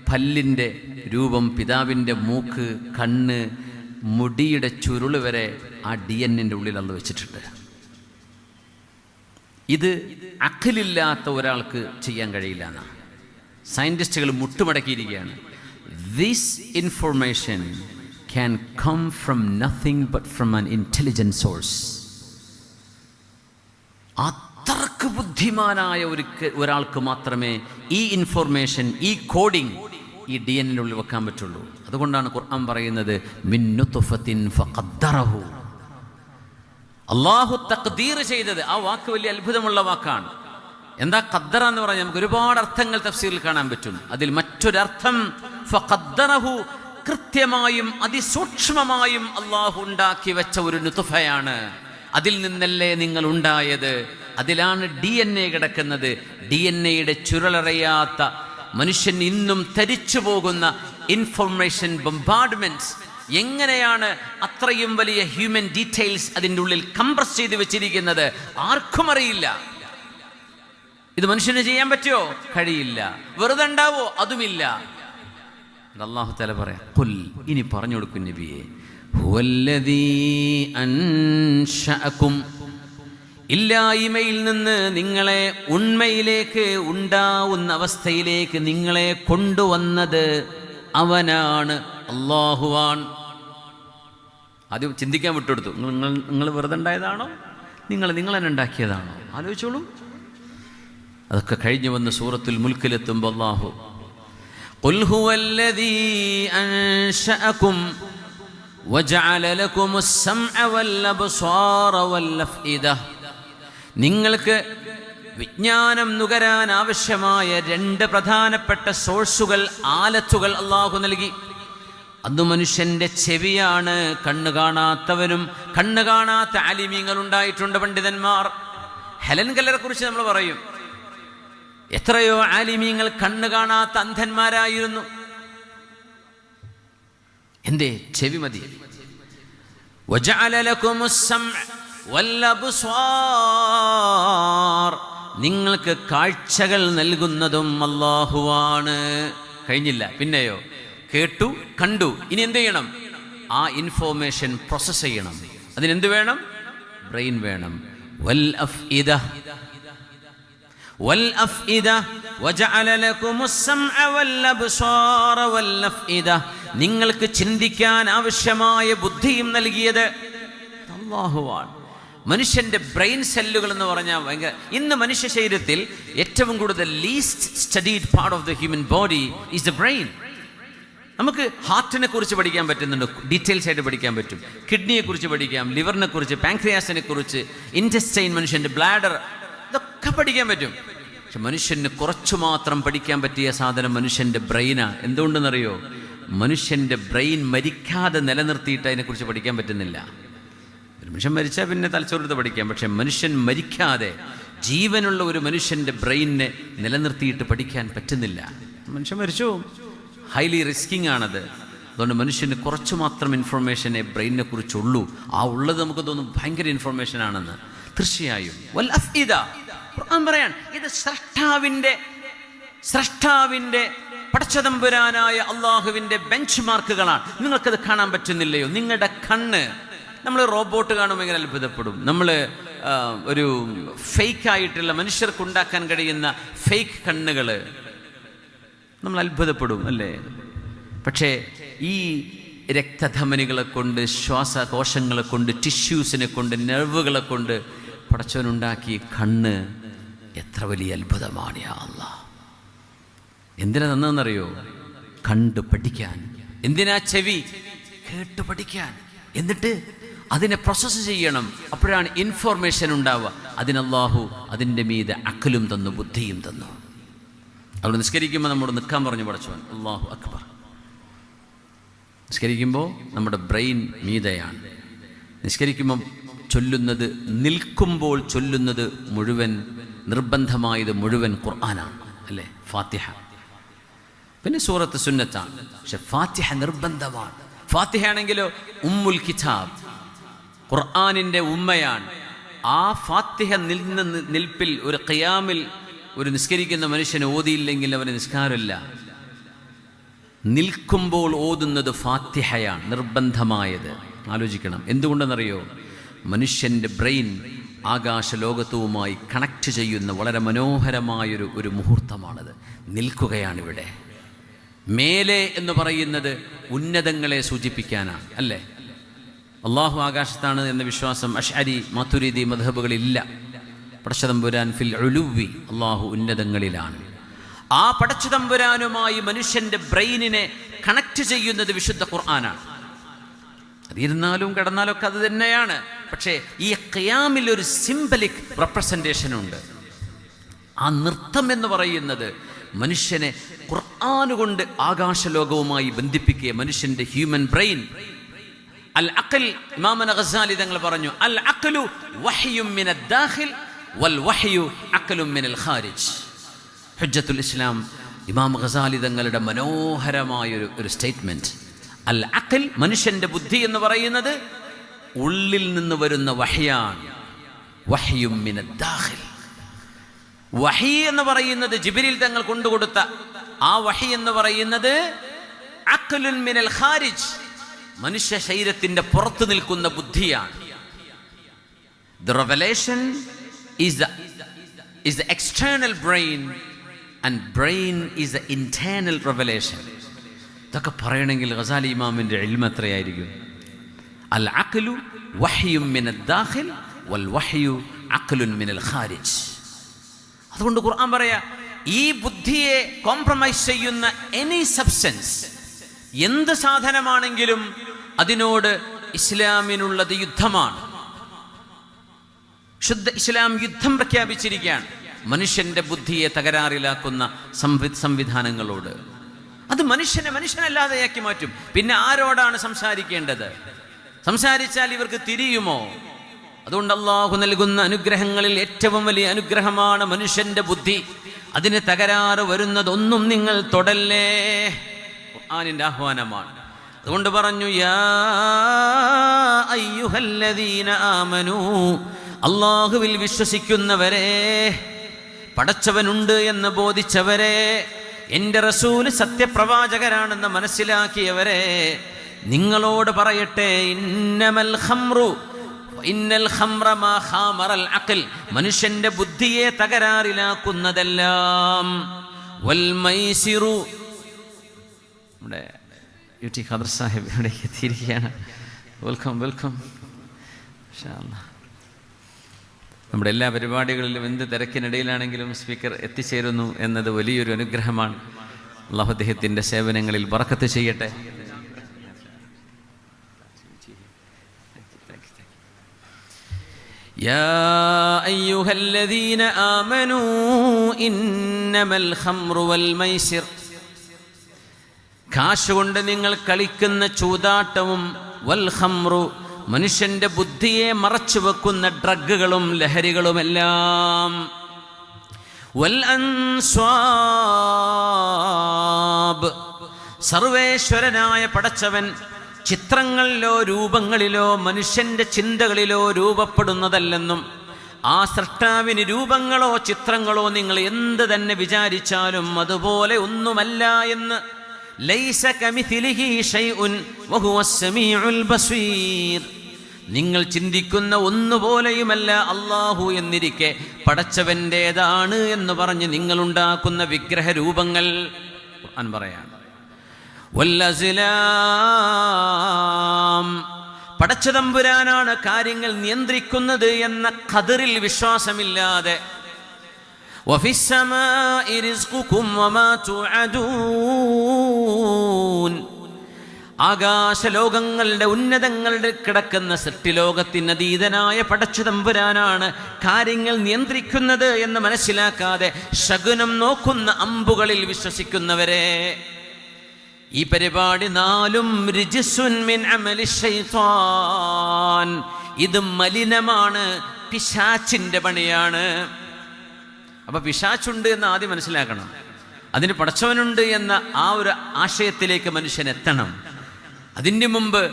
പല്ലിൻ്റെ രൂപം, പിതാവിൻ്റെ മൂക്ക്, കണ്ണ്, മുടിയുടെ ചുരുള് വരെ ആ DNA ഉള്ളിൽ അള്ളാഹു വെച്ചിട്ടുണ്ട്. ഇത് അഖലില്ലാത്ത ഒരാൾക്ക് ചെയ്യാൻ കഴിയില്ല എന്നാണ് സയൻറ്റിസ്റ്റുകൾ മുട്ടുമടക്കിയിരിക്കുകയാണ്. This information can come from nothing but from an intelligent source. അത്രക്ക് ബുദ്ധിമാനായ ഒരാൾക്ക് മാത്രമേ ഈ ഇൻഫർമേഷൻ, ഈ കോഡിങ് ഈ DNA ഉള്ളിൽ വെക്കാൻ പറ്റുള്ളൂ. അതുകൊണ്ടാണ് ഖുർആൻ പറയുന്നത് മിൻ നുത്ഫത്തിൻ ഫഖദ്ദറഹു. അള്ളാഹു തഖ്ദീർ ചെയ്തത്. ആ വാക്ക് വലിയ അത്ഭുതമുള്ള വാക്കാണ്. എന്താ ഖദ്ദറ എന്ന് പറഞ്ഞാൽ നമുക്ക് ഒരുപാട് അർത്ഥങ്ങൾ തഫ്സീറിൽ കാണാൻ പറ്റും. അതിൽ മറ്റൊരർത്ഥം ഫഖദ്ദറഹു, കൃത്യമായും അതിസൂക്ഷ്മമായും അള്ളാഹു ഉണ്ടാക്കി വെച്ച ഒരു നുത്ഫയാണ്. അതിൽ നിന്നല്ലേ നിങ്ങൾ ഉണ്ടായത്. അതിലാണ് DNA കിടക്കുന്നത്. DNAയുടെ ചുരുളറിയാത്ത മനുഷ്യൻ ഇന്നും തരിച്ചു പോകുന്ന ഇൻഫർമേഷൻ ബൊംബാർഡ്മെന്റ്സ്. എങ്ങനെയാണ് അത്രയും വലിയ ഹ്യൂമൻ ഡീറ്റെയിൽസ് അതിൻ്റെ ഉള്ളിൽ കംപ്രസ് ചെയ്ത് വെച്ചിരിക്കുന്നത് ആർക്കും അറിയില്ല. ഇത് മനുഷ്യന് ചെയ്യാൻ പറ്റുമോ? കഴിയില്ല. വെറുതെ ഉണ്ടാവോ? അതുമില്ല. അല്ലാഹു തആല പറയാം, ഖുൽ, ഇനി പറഞ്ഞു കൊടുക്കും നബിയെ, ഹുവല്ലദീ അൻശഅകും, ഇല്ലായ്മയിൽ നിന്ന് നിങ്ങളെ ഉണ്മയിലേക്ക്, ഉണ്ടാവുന്ന അവസ്ഥയിലേക്ക് നിങ്ങളെ കൊണ്ടുവന്നത് അവനാണ്, അല്ലാഹുവാണ്. ആദ്യം ചിന്തിക്കാൻ വിട്ടുകൊടുത്തു. നിങ്ങൾ വെറുതെ ഉണ്ടായതാണോ? നിങ്ങൾ തന്നെ ഉണ്ടാക്കിയതാണോ? ആലോചിച്ചോളൂ. അതൊക്കെ കഴിഞ്ഞു വന്ന് സൂറത്തുൽ മുൽക്കിലെത്തുമ്പോൾ അല്ലാഹു ഖുൽ ഹുവല്ലദീ അൻശഅകും വജഅല ലകുമുസ് സമഅ വൽ അബ്സാറ വൽ അഫ്ഇദ. നിങ്ങൾക്ക് വിജ്ഞാനം നുകരാൻ ആവശ്യമായ 2 പ്രധാനപ്പെട്ട സോഴ്സുകൾ, ആലത്തുകൾ അല്ലാഹു നൽകി. അത് മനുഷ്യന്റെ ചെവിയാണ്. കണ്ണ് കാണാത്തവനും കണ്ണ് കാണാത്ത ആലിമീങ്ങൾ ഉണ്ടായിട്ടുണ്ട്, പണ്ഡിതന്മാർ. ഹെലൻ കെല്ലറെ കുറിച്ച് നമ്മൾ പറയും. എത്രയോ ആലിമീങ്ങൾ കണ്ണ് കാണാത്ത അന്ധന്മാരായിരുന്നു. എന്തേ? ചെവി മതി. വജഅല ലകുമുസ് സമഅ വൽ അബ്സാർ, നിങ്ങൾക്ക് കാഴ്ചകൾ നൽകുന്നതും അല്ലാഹുവാണ്. കഴിഞ്ഞില്ല. പിന്നെയോ? കേട്ടു, കണ്ടു. ഇനി എന്ത് ചെയ്യണം? ആ ഇൻഫോർമേഷൻ പ്രോസസ് ചെയ്യണം. അതിനെന്ത് വേണം? ബ്രെയിൻ വേണം. വൽ അഫ്ഇദ വൽ അഫ്ഇദ വജഅല ലകുമുസ് സമഅ വൽ അബ്സാറ വൽ അഫ്ഇദ, നിങ്ങൾക്ക് ചിന്തിക്കാൻ ആവശ്യമായ ബുദ്ധിയും നൽകിയത് അല്ലാഹുവാണ്. മനുഷ്യന്റെ ബ്രെയിൻ സെല്ലുകൾ എന്ന് പറഞ്ഞാൽ ഭയങ്കര. ഇന്ന് മനുഷ്യ ശരീരത്തിൽ ഏറ്റവും കൂടുതൽ least studied part of the human body is the brain. നമുക്ക് ഹാർട്ടിനെ കുറിച്ച് പഠിക്കാൻ പറ്റുന്നുണ്ട്, ഡീറ്റെയിൽസ് ആയിട്ട് പഠിക്കാൻ പറ്റും. കിഡ്നിയെ കുറിച്ച് പഠിക്കാം, ലിവറിനെ കുറിച്ച്, പാൻക്രിയാസിനെ കുറിച്ച്, ഇൻറ്റസ്റ്റൈൻ, മനുഷ്യന്റെ ബ്ലാഡർ, ഇതൊക്കെ പഠിക്കാൻ പറ്റും. പക്ഷെ മനുഷ്യന് കുറച്ചു മാത്രം പഠിക്കാൻ പറ്റിയ സാധനം മനുഷ്യന്റെ ബ്രെയിനാണ്. എന്തുകൊണ്ടെന്നറിയോ? മനുഷ്യന്റെ ബ്രെയിൻ മരിക്കാതെ നിലനിർത്തിയിട്ട് അതിനെക്കുറിച്ച് പഠിക്കാൻ പറ്റുന്നില്ല. ഒരു മനുഷ്യൻ മരിച്ചാൽ പിന്നെ തലച്ചോറെടുത്ത് പഠിക്കാം. പക്ഷെ മനുഷ്യൻ മരിക്കാതെ ജീവനുള്ള ഒരു മനുഷ്യന്റെ ബ്രെയിനിനെ നിലനിർത്തിയിട്ട് പഠിക്കാൻ പറ്റുന്നില്ല. മനുഷ്യൻ മരിച്ചു. ഹൈലി റിസ്കിങ് ആണത്. അതുകൊണ്ട് മനുഷ്യന് കുറച്ച് മാത്രം ഇൻഫർമേഷനെ ബ്രെയിനിനെ കുറിച്ചുള്ളൂ. ആ ഉള്ളത് നമുക്ക് തോന്നും ഭയങ്കര ഇൻഫർമേഷൻ ആണെന്ന്. തീർച്ചയായും വൽ അഫ്ഇദ, ഖുർആൻ പറയാൻ, ഇത് സ്രഷ്ടാവിന്റെ പടച്ചതമ്പുരാനായ അള്ളാഹുവിന്റെ ബെഞ്ച് മാർക്കുകളാണ്. നിങ്ങൾക്കത് കാണാൻ പറ്റുന്നില്ലയോ? നിങ്ങളുടെ കണ്ണ്, നമ്മൾ റോബോട്ട് കാണുമ്പോൾ ഇങ്ങനെ അത്ഭുതപ്പെടും. നമ്മൾ ഒരു ഫേക്കായിട്ടുള്ള മനുഷ്യർക്കുണ്ടാക്കാൻ കഴിയുന്ന ഫേക്ക് കണ്ണുകൾ നമ്മൾ അത്ഭുതപ്പെടും, അല്ലേ? പക്ഷേ ഈ രക്തധമനികളെ കൊണ്ട്, ശ്വാസകോശങ്ങളെ കൊണ്ട്, ടിഷ്യൂസിനെ കൊണ്ട്, നെർവുകളെ കൊണ്ട് പടച്ചവനുണ്ടാക്കിയ കണ്ണ് എത്ര വലിയ അത്ഭുതമാണ്. യാ അല്ലാഹ്, എന്തിനാ തന്നതെന്നറിയോ? കണ്ടു പഠിക്കാൻ. എന്തിനാ ചെവി? കേട്ടു പഠിക്കാൻ. എന്നിട്ട് അതിനെ പ്രോസസ്സ് ചെയ്യണം. അപ്പോഴാണ് ഇൻഫോർമേഷൻ ഉണ്ടാവുക. അതിനല്ലാഹു അതിൻ്റെ മീതെ അഖലും തന്നു, ബുദ്ധിയും തന്നു. അവിടെ നിസ്കരിക്കുമ്പോൾ നമ്മോട് നിൽക്കാൻ പറഞ്ഞു പടച്ചവൻ. അല്ലാഹു അക്ബർ. നിസ്കരിക്കുമ്പോൾ നമ്മുടെ ബ്രെയിൻ മീതയാണ്. നിസ്കരിക്കുമ്പോൾ ചൊല്ലുന്നത്, നിൽക്കുമ്പോൾ ചൊല്ലുന്നത് മുഴുവൻ, നിർബന്ധമായത് മുഴുവൻ ഖുർആനാണ്, അല്ലേ? ഫാത്തിഹ. പിന്നെ സൂറത്ത് സുന്നത്താണ്. പക്ഷെ ഫാത്തിഹ നിർബന്ധമാണ്. ഫാത്തിഹ ആണെങ്കിലോ ഉമ്മുൽ കിതാബ്, ഖുർആനിൻ്റെ ഉമ്മയാണ്. ആ ഫാത്തിഹ നിൽപ്പിൽ, ഒരു ഖിയാമിൽ ഒരു നിസ്കരിക്കുന്ന മനുഷ്യനെ ഓതിയില്ലെങ്കിൽ അവന് നിസ്കാരമില്ല. നിൽക്കുമ്പോൾ ഓതുന്നത് ഫാത്തിഹയാണ്, നിർബന്ധമായത്. ആലോചിക്കണം, എന്തുകൊണ്ടെന്നറിയോ? മനുഷ്യൻ്റെ ബ്രെയിൻ ആകാശലോകത്തുമായി കണക്ട് ചെയ്യുന്ന വളരെ മനോഹരമായൊരു മുഹൂർത്തമാണത്. നിൽക്കുകയാണിവിടെ. മേലെ എന്ന് പറയുന്നത് ഉന്നതങ്ങളെ സൂചിപ്പിക്കാനാണ്, അല്ലേ? അള്ളാഹു ആകാശത്താണ് എന്ന വിശ്വാസം അശ്അരി മതുരിദി മദ്ഹബുകളില്ല. പടച്ചതമ്പുരാൻ ഫിൽ ഉലുവി, അള്ളാഹു ഉന്നതങ്ങളിലാണ്. ആ പടച്ചതമ്പുരാനുമായി മനുഷ്യൻ്റെ ബ്രെയിനിനെ കണക്ട് ചെയ്യുന്നത് വിശുദ്ധ ഖുർആനാണ്. അതിരുന്നാലും കിടന്നാലും ഒക്കെ അത് തന്നെയാണ്. പക്ഷേ ഈ ഖിയാമിൽ ഒരു സിംബലിക് റെപ്രസെൻറ്റേഷൻ ഉണ്ട്. ആ നൃത്തം എന്ന് പറയുന്നത് മനുഷ്യനെ ഖുർആനുകൊണ്ട് ആകാശലോകവുമായി ബന്ധിപ്പിക്കുക. മനുഷ്യൻ്റെ ഹ്യൂമൻ ബ്രെയിൻ അൽ അഖൽ, ഇമാം ഗസാലി തങ്ങൾ പറഞ്ഞു, അൽ അഖലു വഹ്യും മിനദ് ദാഖിൽ വൽ വഹ്യു അഖലും മിനൽ ഖാരിജ്. ഹുജ്ജത്തുൽ ഇസ്ലാം ഇമാം ഗസാലി തങ്ങളുടെ മനോഹരമായൊരു സ്റ്റേറ്റ്മെൻറ്റ്. അൽ അഖൽ, മനുഷ്യൻ്റെ ബുദ്ധി എന്ന് പറയുന്നത് ഉള്ളിൽ നിന്ന് വരുന്ന വഹ്യാണ്. വഹ്യും മിനദ് ദാഖിൽ. വഹി എന്ന് പറയുന്നത് ജിബ്രീൽ തങ്ങൾ കൊണ്ടുകൊടുത്ത ആ വഹി എന്ന് പറയുന്നത് അഖലുൻ മിനൽ ഖാരിജ്, മനുഷ്യ ശരീരത്തിന്റെ പുറത്തു നിൽക്കുന്ന ബുദ്ധിയാണ്. The revelation is the external brain and brain is the internal revelation. ഇതൊക്കെ പറയണമെങ്കിൽ ഗസാലി ഇമാമിന്റെ ഇൽമ എത്രയായിരിക്കും? അൽ അഖ്ലു വഹ്യും മിനദ് ദാഖിൽ വൽ വഹ്യു അഖ്ലുൻ മിനൽ ഖാരിജ്. അതുകൊണ്ട് ഖുർആൻ പറയാ, ഈ ബുദ്ധിയെ കോംപ്രമൈസ് ചെയ്യുന്ന എനി സബ്സ്റ്റൻസ്, എന്ത് സാധനമാണെങ്കിലും അതിനോട് ഇസ്ലാമിനുള്ളത് യുദ്ധമാണ്. ശുദ്ധ ഇസ്ലാം യുദ്ധം പ്രഖ്യാപിച്ചിരിക്കുകയാണ് മനുഷ്യന്റെ ബുദ്ധിയെ തകരാറിലാക്കുന്ന സംവിധാനങ്ങളോട്. അത് മനുഷ്യനല്ലാതെയാക്കി മാറ്റും. പിന്നെ ആരോടാണ് സംസാരിക്കേണ്ടത്? സംസാരിച്ചാൽ ഇവർക്ക് തിരിയുമോ? അതുകൊണ്ട് അള്ളാഹു നൽകുന്ന അനുഗ്രഹങ്ങളിൽ ഏറ്റവും വലിയ അനുഗ്രഹമാണ് മനുഷ്യന്റെ ബുദ്ധി. അതിന് തകരാറ് വരുന്നതൊന്നും നിങ്ങൾ തൊടല്ലേ. ഖുർആനിന്റെ ആഹ്വാനമാണ്. അതുകൊണ്ട് പറഞ്ഞു, യാ അയ്യുഹല്ലദീന ആമനൂ, അള്ളാഹുവിൽ വിശ്വസിക്കുന്നവരെ, പടച്ചവനുണ്ട് എന്ന് ബോധിച്ചവരെ, എൻ്റെ റസൂൽ സത്യപ്രവാചകരാണെന്ന് മനസ്സിലാക്കിയവരെ, നിങ്ങളോട് പറയട്ടെ, ഇന്നമൽ ഖംറു ഇന്നൽ ഖംറ മാ ഖാമറൽ അഖൽ, മനുഷ്യന്റെ ബുദ്ധിയെ തകരാറിലാക്കുന്നതെല്ലാം, വൽ മൈസിറു. നമ്മുടെ യുടി ഖദർ സാഹിബ് ഇവിടെ എത്തിയിരിക്കുകയാണ്. Welcome welcome. ഇൻഷാ അല്ലാഹ് നമ്മുടെ എല്ലാ പരിപാടികളിലും എന്ത് തിരക്കിനിടയിലാണെങ്കിലും സ്പീക്കർ എത്തിച്ചേരുന്നു എന്നത് വലിയൊരു അനുഗ്രഹമാണ്. അല്ലാഹു അദ്ദേഹത്തിൻ്റെ സേവനങ്ങളിൽ ബറക്കത്ത് ചെയ്യട്ടെ. യാ അയ്യുഹല്ലദീന ആമനൂ ഇന്നമൽ ഖംറു വൽ മൈസിർ, കാശ് കൊണ്ട് നിങ്ങൾ കളിക്കുന്ന ചൂതാട്ടവും, വൽ ഖംറു, മനുഷ്യന്റെ ബുദ്ധിയെ മറച്ചു വെക്കുന്ന ഡ്രഗുകളും ലഹരികളുമെല്ലാം, വൽ അൻസ്വാബ്, സർവേശ്വരനായ പടച്ചവൻ ചിത്രങ്ങളിലോ രൂപങ്ങളിലോ മനുഷ്യന്റെ ചിന്തകളിലോ രൂപപ്പെടുന്നതല്ലെന്നും, ആ സൃഷ്ടാവിന് രൂപങ്ങളോ ചിത്രങ്ങളോ നിങ്ങൾ എന്ത് തന്നെ വിചാരിച്ചാലും അതുപോലെ ഒന്നുമല്ല എന്ന്, ലൈസ കമിഥിലിഹി ശൈഉൻ വഹുവസ് സമീഉൽ ബസീർ, നിങ്ങൾ ചിന്തിക്കുന്ന ഒന്നുപോലെയുമല്ല അല്ലാഹു എന്നിരിക്കെ പടച്ചവൻ്റേതാണ് എന്ന് പറഞ്ഞ് നിങ്ങളുണ്ടാക്കുന്ന വിഗ്രഹ രൂപങ്ങൾ ഖുർആൻ പറയാണ്. വല്ലസ്ലാം, പടച്ചതമ്പുരാനാണ് കാര്യങ്ങൾ നിയന്ത്രിക്കുന്നത് എന്ന ഖദറിൽ വിശ്വാസമില്ലാതെ, വഫിസ്സമാഇ റിസ്ഖുകും വമാ തുഅദൂൻ, ആകാശലോകങ്ങളുടെ ഉന്നതങ്ങളുടെ കിടക്കുന്ന സൃഷ്ടിലോകത്തിനതീതനായ പടച്ചതമ്പുരാനാണ് കാര്യങ്ങൾ നിയന്ത്രിക്കുന്നത് എന്ന് മനസ്സിലാക്കാതെ ശകുനം നോക്കുന്ന അമ്പുകളിൽ വിശ്വസിക്കുന്നവരെ, ഈ പരിപാടി 4 റിജ്സുൻ മിൻ അമലി ശൈത്താൻ, ഇത് മലിനമാണ്, പിശാചിന്റെ പണിയാണ്. അപ്പൊ പിശാചുണ്ട് എന്ന് ആദ്യം മനസ്സിലാക്കണം. അതിന് പടച്ചവനുണ്ട് എന്ന ആ ഒരു ആശയത്തിലേക്ക് മനുഷ്യൻ എത്തണം. അതിന് മുമ്പ്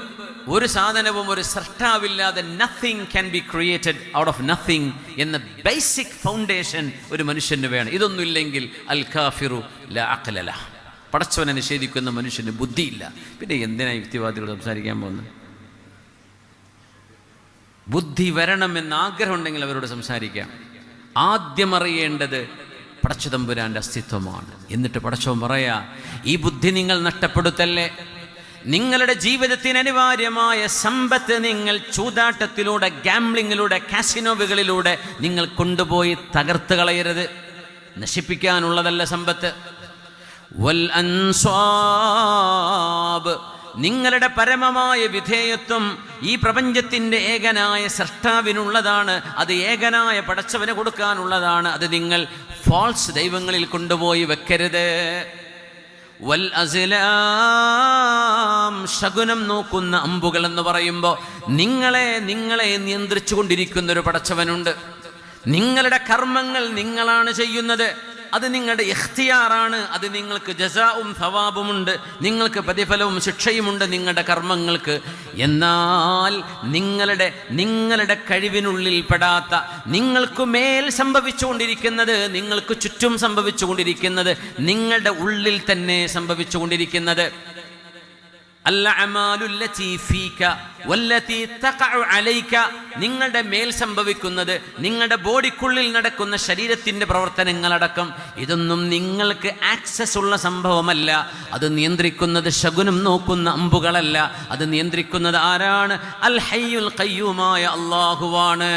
ഒരു സാധനവും ഒരു സൃഷ്ടാവില്ലാതെ nothing can be created out of nothing എന്ന ബേസിക് ഫൗണ്ടേഷൻ ഒരു മനുഷ്യന് വേണം. ഇതൊന്നുമില്ലെങ്കിൽ അൽ കാഫിറു ലാ അഖ്ല ലഹ്, പടച്ചവനെ നിഷേധിക്കുന്ന മനുഷ്യന് ബുദ്ധിയില്ല. പിന്നെ എന്തിനാ യുക്തിവാദികൾ സംസാരിക്കാൻ പോകുന്നത്? ബുദ്ധി വരണമെന്ന് ആഗ്രഹമുണ്ടെങ്കിൽ അവരോട് സംസാരിക്കാം. ആദ്യം അറിയേണ്ടത് പടച്ചതമ്പുരാൻ്റെ അസ്തിത്വമാണ്. എന്നിട്ട് പടച്ചവൻ പറയാ, ഈ ബുദ്ധി നിങ്ങൾ നഷ്ടപ്പെടുത്തല്ലേ. നിങ്ങളുടെ ജീവിതത്തിന് അനിവാര്യമായ സമ്പത്ത് നിങ്ങൾ ചൂതാട്ടത്തിലൂടെ, ഗാംബ്ലിങ്ങിലൂടെ, കാസിനോവുകളിലൂടെ നിങ്ങൾ കൊണ്ടുപോയി തകർത്ത് കളയരുത്. നശിപ്പിക്കാനുള്ളതല്ല സമ്പത്ത്. വൽ അൻസ്വാബ്, നിങ്ങളുടെ പരമമായ വിധേയത്വം ഈ പ്രപഞ്ചത്തിൻ്റെ ഏകനായ സൃഷ്ടാവിനുള്ളതാണ്. അത് ഏകനായ പടച്ചവന് കൊടുക്കാനുള്ളതാണ്. അത് നിങ്ങൾ ഫാൾസ് ദൈവങ്ങളിൽ കൊണ്ടുപോയി വെക്കരുത്. വൽ അസ്ലാം, ശകുനം നോക്കുന്ന അമ്പുകൾ എന്ന് പറയുമ്പോൾ നിങ്ങളെ നിയന്ത്രിച്ചു കൊണ്ടിരിക്കുന്ന ഒരു പടച്ചവനുണ്ട്. നിങ്ങളുടെ കർമ്മങ്ങൾ നിങ്ങളാണ് ചെയ്യുന്നത്. അത് നിങ്ങളുടെ ഇഖ്തിയാറാണ്. അത് നിങ്ങൾക്ക് ജസാഉം സവാബുമുണ്ട്, നിങ്ങൾക്ക് പ്രതിഫലവും ശിക്ഷയുമുണ്ട് നിങ്ങളുടെ കർമ്മങ്ങൾക്ക്. എന്നാൽ നിങ്ങളുടെ കഴിവിനുള്ളിൽ പെടാത്ത, നിങ്ങൾക്ക് മേൽ സംഭവിച്ചുകൊണ്ടിരിക്കുന്നത്, നിങ്ങൾക്ക് ചുറ്റും സംഭവിച്ചുകൊണ്ടിരിക്കുന്നത്, നിങ്ങളുടെ ഉള്ളിൽ തന്നെ സംഭവിച്ചുകൊണ്ടിരിക്കുന്നത്, നിങ്ങളുടെ മേൽ സംഭവിക്കുന്നത്, നിങ്ങളുടെ ബോഡിക്കുള്ളിൽ നടക്കുന്ന ശരീരത്തിന്റെ പ്രവർത്തനങ്ങളടക്കം, ഇതൊന്നും നിങ്ങൾക്ക് ആക്സസ് ഉള്ള സംഭവമല്ല. അത് നിയന്ത്രിക്കുന്നത് ശകുനം നോക്കുന്ന അമ്പുകളല്ല. അത് നിയന്ത്രിക്കുന്നത് ആരാണ്? അൽ ഹയ്യുൽ ഖയ്യൂമായ അല്ലാഹുവാണ്.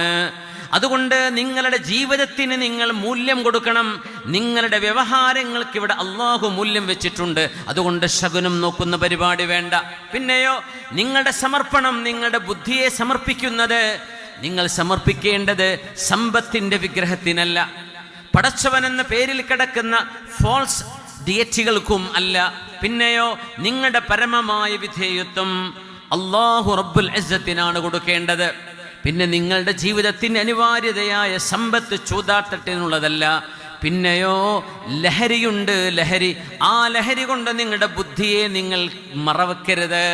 അതുകൊണ്ട് നിങ്ങളുടെ ജീവിതത്തിന് നിങ്ങൾ മൂല്യം കൊടുക്കണം. നിങ്ങളുടെ വ്യവഹാരങ്ങൾക്ക് ഇവിടെ അള്ളാഹു മൂല്യം വെച്ചിട്ടുണ്ട്. അതുകൊണ്ട് ശകുനം നോക്കുന്ന പരിപാടി വേണ്ട. പിന്നെയോ നിങ്ങളുടെ സമർപ്പണം, നിങ്ങളുടെ ബുദ്ധിയെ സമർപ്പിക്കുന്നത്, നിങ്ങൾ സമർപ്പിക്കേണ്ടത് സമ്പത്തിന്റെ വിഗ്രഹത്തിനല്ല, പടച്ചവൻ എന്ന പേരിൽ കിടക്കുന്ന ഫോൾസ് ഡിയറ്റികൾക്കും അല്ല. പിന്നെയോ നിങ്ങളുടെ പരമമായ വിധേയത്വം അല്ലാഹു റബ്ബുൽ ഇസ്സത്തിനാണ് കൊടുക്കേണ്ടത്. പിന്നെ നിങ്ങളുടെ ജീവിതത്തിന് അനിവാര്യതയായ സമ്പത്ത് ചൂതാട്ടത്തിനുള്ളതല്ല. പിന്നെയോ ലഹരിയുണ്ട്, ലഹരി. ആ ലഹരി കൊണ്ട് നിങ്ങളുടെ ബുദ്ധിയെ നിങ്ങൾ മറവെക്കരുത്.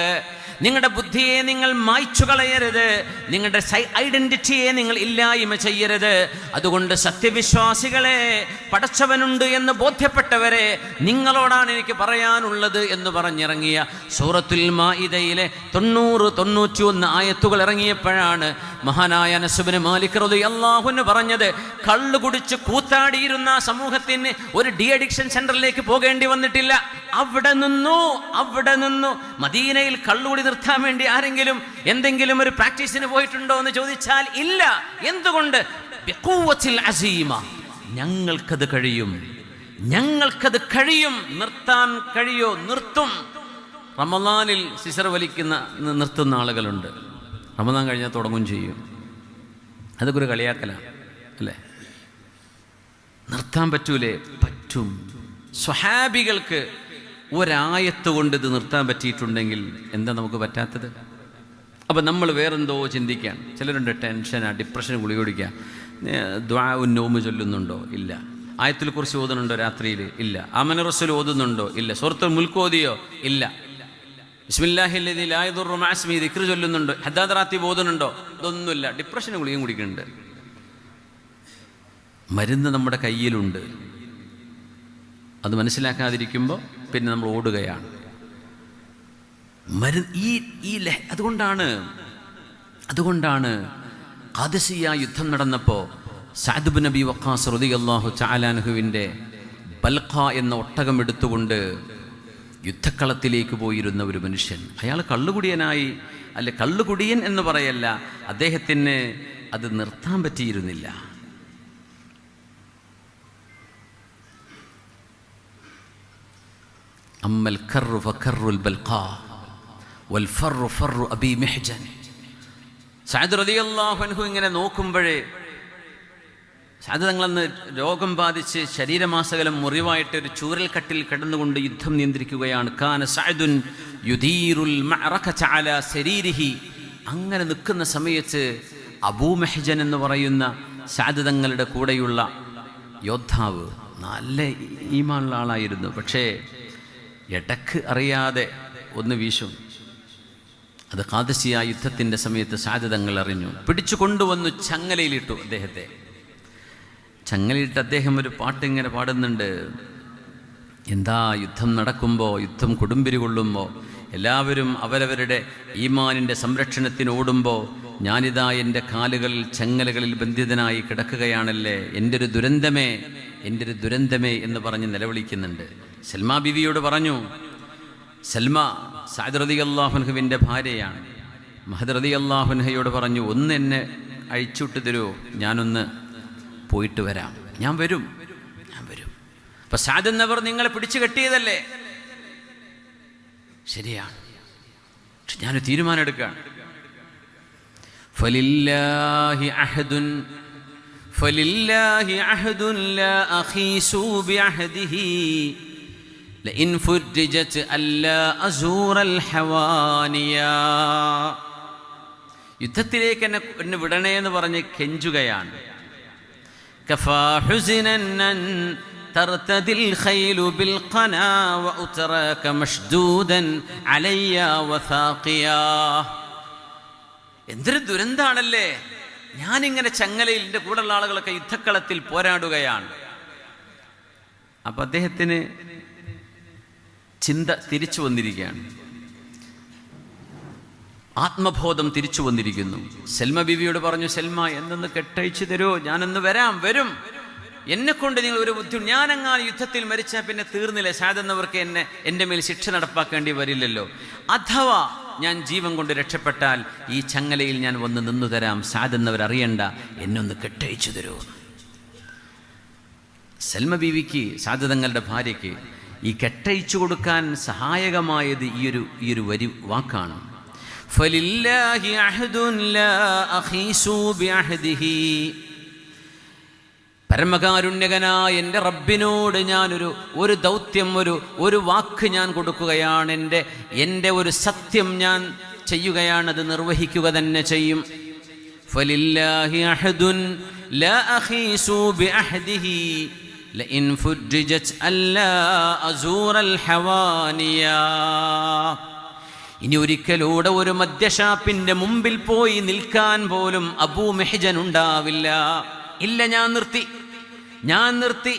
നിങ്ങളുടെ ബുദ്ധിയെ നിങ്ങൾ മായ്ച്ചു കളയരുത്. നിങ്ങളുടെ ഐഡന്റിറ്റിയെ നിങ്ങൾ ഇല്ലായ്മ ചെയ്യരുത്. അതുകൊണ്ട് സത്യവിശ്വാസികളെ, പടച്ചവനുണ്ട് എന്ന് ബോധ്യപ്പെട്ടവരെ, നിങ്ങളോടാണ് എനിക്ക് പറയാനുള്ളത് എന്ന് പറഞ്ഞിറങ്ങിയ സൂറത്തുൽ മാഇദയിലെ 90-91 ആയത്തുകൾ ഇറങ്ങിയപ്പോഴാണ് മഹാനായ അനസ് ഇബ്നു മാലിക് റളിയല്ലാഹു അൻഹു പറഞ്ഞത്, കള്ളു കുടിച്ച് കൂത്താടിയിരുന്ന സമൂഹത്തിന് ഒരു ഡി അഡിക്ഷൻ സെന്ററിലേക്ക് പോകേണ്ടി വന്നിട്ടില്ല. അവിടെ നിന്നു മദീനയിൽ കള്ളുകുടി നിർത്താൻ വേണ്ടി ആരെങ്കിലും എന്തെങ്കിലും ഒരു പ്രാക്ടീസിന് പോയിട്ടുണ്ടോ എന്ന് ചോദിച്ചാൽ ഇല്ല. എന്തുകൊണ്ട്? ബിഖുവത്തിൽ അസീമ, ഞങ്ങൾക്കത് കഴിയും. നിർത്താൻ കഴിയോ? നിർത്തും. റമളാനിൽ സിസർ നിർത്തുന്ന ആളുകളുണ്ട്. റമളാൻ കഴിഞ്ഞാൽ തുടങ്ങും ചെയ്യും. അതൊക്കെ ഒരു കളിയാക്കലാണ് അല്ലേ? നിർത്താൻ പറ്റൂലേ? പറ്റും. സ്വഹാബികൾക്ക് ഒരായത്ത് കൊണ്ട് ഇത് നിർത്താൻ പറ്റിയിട്ടുണ്ടെങ്കിൽ എന്താ നമുക്ക് പറ്റാത്തത്? അപ്പം നമ്മൾ വേറെന്തോ ചിന്തിക്കാൻ. ചിലരുണ്ട് ടെൻഷനാ, ഡിപ്രഷന് ഗുളിക കുടിക്കുക. ദുആഉൻ നൗമ് ചൊല്ലുന്നുണ്ടോ? ഇല്ല. ആയത്തിൽ കുറിച്ച് ഓതുന്നുണ്ടോ രാത്രിയിൽ? ഇല്ല. ആമന റസൂൽ ഓതുന്നുണ്ടോ? ഇല്ല. സൂറത്തുൽ മുൽക്ക് ഓതിയോ? ഇല്ല. ബിസ്മില്ലാഹില്ലദീ ലാ യദുറു മഅ ഇസ്മിഹി ദിക്ർ ചൊല്ലുന്നുണ്ടോ? ഹദ്ദാദ് റാത്തീബ് ഓതുന്നുണ്ടോ? ഇതൊന്നുമില്ല. ഡിപ്രഷന് ഗുളികയും കുടിക്കുന്നുണ്ട്. മരുന്ന് നമ്മുടെ കയ്യിലുണ്ട്. അത് മനസ്സിലാക്കാതിരിക്കുമ്പോൾ പിന്നെ നമ്മൾ ഓടുകയാണ്. അതുകൊണ്ടാണ് ഖാദിസിയ്യ യുദ്ധം നടന്നപ്പോൾ സഅദ് ഇബ്നു അബീ വഖാസ് റളിയല്ലാഹു തആല അൻഹുവിൻ്റെ ബൽഖ എന്ന ഒട്ടകം എടുത്തുകൊണ്ട് യുദ്ധക്കളത്തിലേക്ക് പോയിരുന്ന ഒരു മനുഷ്യൻ, അയാൾ കള്ളുകുടിയനായി, അല്ലെ കള്ളുകുടിയൻ എന്ന് പറയല്ല, അദ്ദേഹത്തിന് അത് നിർത്താൻ പറ്റിയിരുന്നില്ല. അമ്മൽ കർറു ഫകർറുൽ ബൽഖാ വൽ ഫർറു ഫർറു അബീ മിഹ്ജൻ. സഅദ് റളിയല്ലാഹു അൻഹു ഇങ്ങനെ നോക്കുമ്പോഴേ, സഅദ് തങ്ങളന്ന് രോഗം ബാധിച്ച് ശരീരമാസകലം മുറിവായിട്ട് ഒരു ചൂരൽ കട്ടിൽ കിടന്നുകൊണ്ട് യുദ്ധം നിയന്ത്രിക്കുകയാണ്. കാന സഅദുൻ യുദീറുൽ മഅറകത അലാ സരീരിഹി. അങ്ങനെ നിൽക്കുന്ന സമയത്ത് അബൂ മെഹ്ജൻ എന്ന് പറയുന്ന സഅദ് തങ്ങളുടെ കൂടെയുള്ള യോദ്ധാവ് നല്ല ഈമാനുള്ള ആളായിരുന്നു. പക്ഷേ ഇടക്ക് അറിയാതെ ഒന്ന് വീശും. അത് ഖാദിസിയ്യ യുദ്ധത്തിൻ്റെ സമയത്ത് സഅദ് തങ്ങൾ അറിഞ്ഞു. പിടിച്ചു കൊണ്ടുവന്നു ചങ്ങലയിലിട്ടു അദ്ദേഹത്തെ. ചങ്ങലയിട്ട് അദ്ദേഹം ഒരു പാട്ടിങ്ങനെ പാടുന്നുണ്ട്. എന്താ യുദ്ധം നടക്കുമ്പോൾ, യുദ്ധം കൊടുമ്പിരി കൊള്ളുമ്പോൾ, എല്ലാവരും അവരവരുടെ ഈമാനിൻ്റെ സംരക്ഷണത്തിന് ഓടുമ്പോൾ ഞാനിതാ എൻ്റെ കാലുകളിൽ ചങ്ങലകളിൽ ബന്ധിതനായി കിടക്കുകയാണല്ലേ, എൻ്റെ ഒരു ദുരന്തമേ, എൻ്റെ ഒരു ദുരന്തമേ എന്ന് പറഞ്ഞ് നിലവിളിക്കുന്നുണ്ട്. സൽമാ ബിവിയോട് പറഞ്ഞു, സൽമ സഅദ് റളിയല്ലാഹു അൻഹുവിൻ്റെ ഭാര്യയാണ്. മഹദ് റളിയല്ലാഹു അൻഹയോട് പറഞ്ഞു, ഒന്ന് എന്നെ അഴിച്ചുവിട്ട് തരുമോ, ഞാനൊന്ന് പോയിട്ട് വരാം. ഞാൻ വരും. അപ്പൊ സഅദ് എന്നവർ നിങ്ങളെ പിടിച്ചു കെട്ടിയതല്ലേ, ശരിയാണ്, പക്ഷെ ഞാനൊരു തീരുമാനം എടുക്കുകയാണ്. ഫലില്ലാഹി അഹ്ദുൻ ലാ അഖീസു ബിഅഹദിഹി ലഇൻ ഫുർജിജത് അല്ലാ അസൂറൽ ഹവാനിയാ. യുദ്ധത്തിലേക്ക് എന്നെ വിടണേ എന്ന് പറഞ്ഞ് കെഞ്ചുകയാണ്. കഫാ ഹുസ്നൻ തർതദിൽ ഖൈലു ബിൽ ഖനാ വഉതറക മഷ്ദൂദൻ അലയ്യ വസാഖിയാ. എന്തൊരു ദുരന്താണല്ലേ, ഞാനിങ്ങനെ ചങ്ങലയിൽ, എൻ്റെ കൂടെയുള്ള ആളുകളൊക്കെ യുദ്ധക്കളത്തിൽ പോരാടുകയാണ്. അപ്പം അദ്ദേഹത്തിന് ചിന്ത തിരിച്ചു വന്നിരിക്കുകയാണ്, ആത്മബോധം തിരിച്ചു വന്നിരിക്കുന്നു. സൽമ ബീവിയോട് പറഞ്ഞു, സൽമ എന്നൊന്ന് കെട്ടഴിച്ചു തരുമോ, ഞാനൊന്ന് വരും. എന്നെക്കൊണ്ട് നിങ്ങൾ ഒരു ബുദ്ധി, ഞാനെങ്ങാനും യുദ്ധത്തിൽ മരിച്ചാൽ പിന്നെ തീർന്നില്ല, സാധന്നവർക്ക് എൻ്റെ മേൽ ശിക്ഷ നടപ്പാക്കേണ്ടി വരില്ലല്ലോ. അഥവാ ഞാൻ ജീവൻ കൊണ്ട് രക്ഷപ്പെട്ടാൽ ഈ ചങ്ങലയിൽ ഞാൻ വന്ന് നിന്നു തരാം, സാധന്നവരറിയണ്ട, എന്നൊന്ന് കെട്ടഴിച്ചു തരുമോ. സൽമ ബീവിക്ക്, സാധതങ്ങളുടെ ഭാര്യയ്ക്ക് ഈ കെട്ടഴിച്ചു കൊടുക്കാൻ സഹായകമായത് ഈ ഒരു വരി വാക്കാണ്. ഫലില്ലാഹി അഹ്ദുൻ ലാ അഖീസു ബിഅഹദിഹി. പരമകാരുണ്യകനായ എൻ്റെ റബ്ബിനോട് ഞാനൊരു ദൗത്യം, ഒരു വാക്ക് ഞാൻ കൊടുക്കുകയാണ്, എൻ്റെ ഒരു സത്യം ഞാൻ ചെയ്യുകയാണ്, അത് നിർവഹിക്കുക തന്നെ ചെയ്യും. ഫലില്ലാഹി അഹ്ദുൻ ലാ അഖീസു ബിഅഹദിഹി ലഇൻ ഫുർജിജത് അല്ലാ അസൂറൽ ഹവാനിയാ. ഇനി ഒരിക്കലൂടെ ഒരു മദ്യഷാപ്പിൻ്റെ മുമ്പിൽ പോയി നിൽക്കാൻ പോലും അബൂ മെഹ്ജൻ ഉണ്ടാവില്ല. ഇല്ല, ഞാൻ നിർത്തി.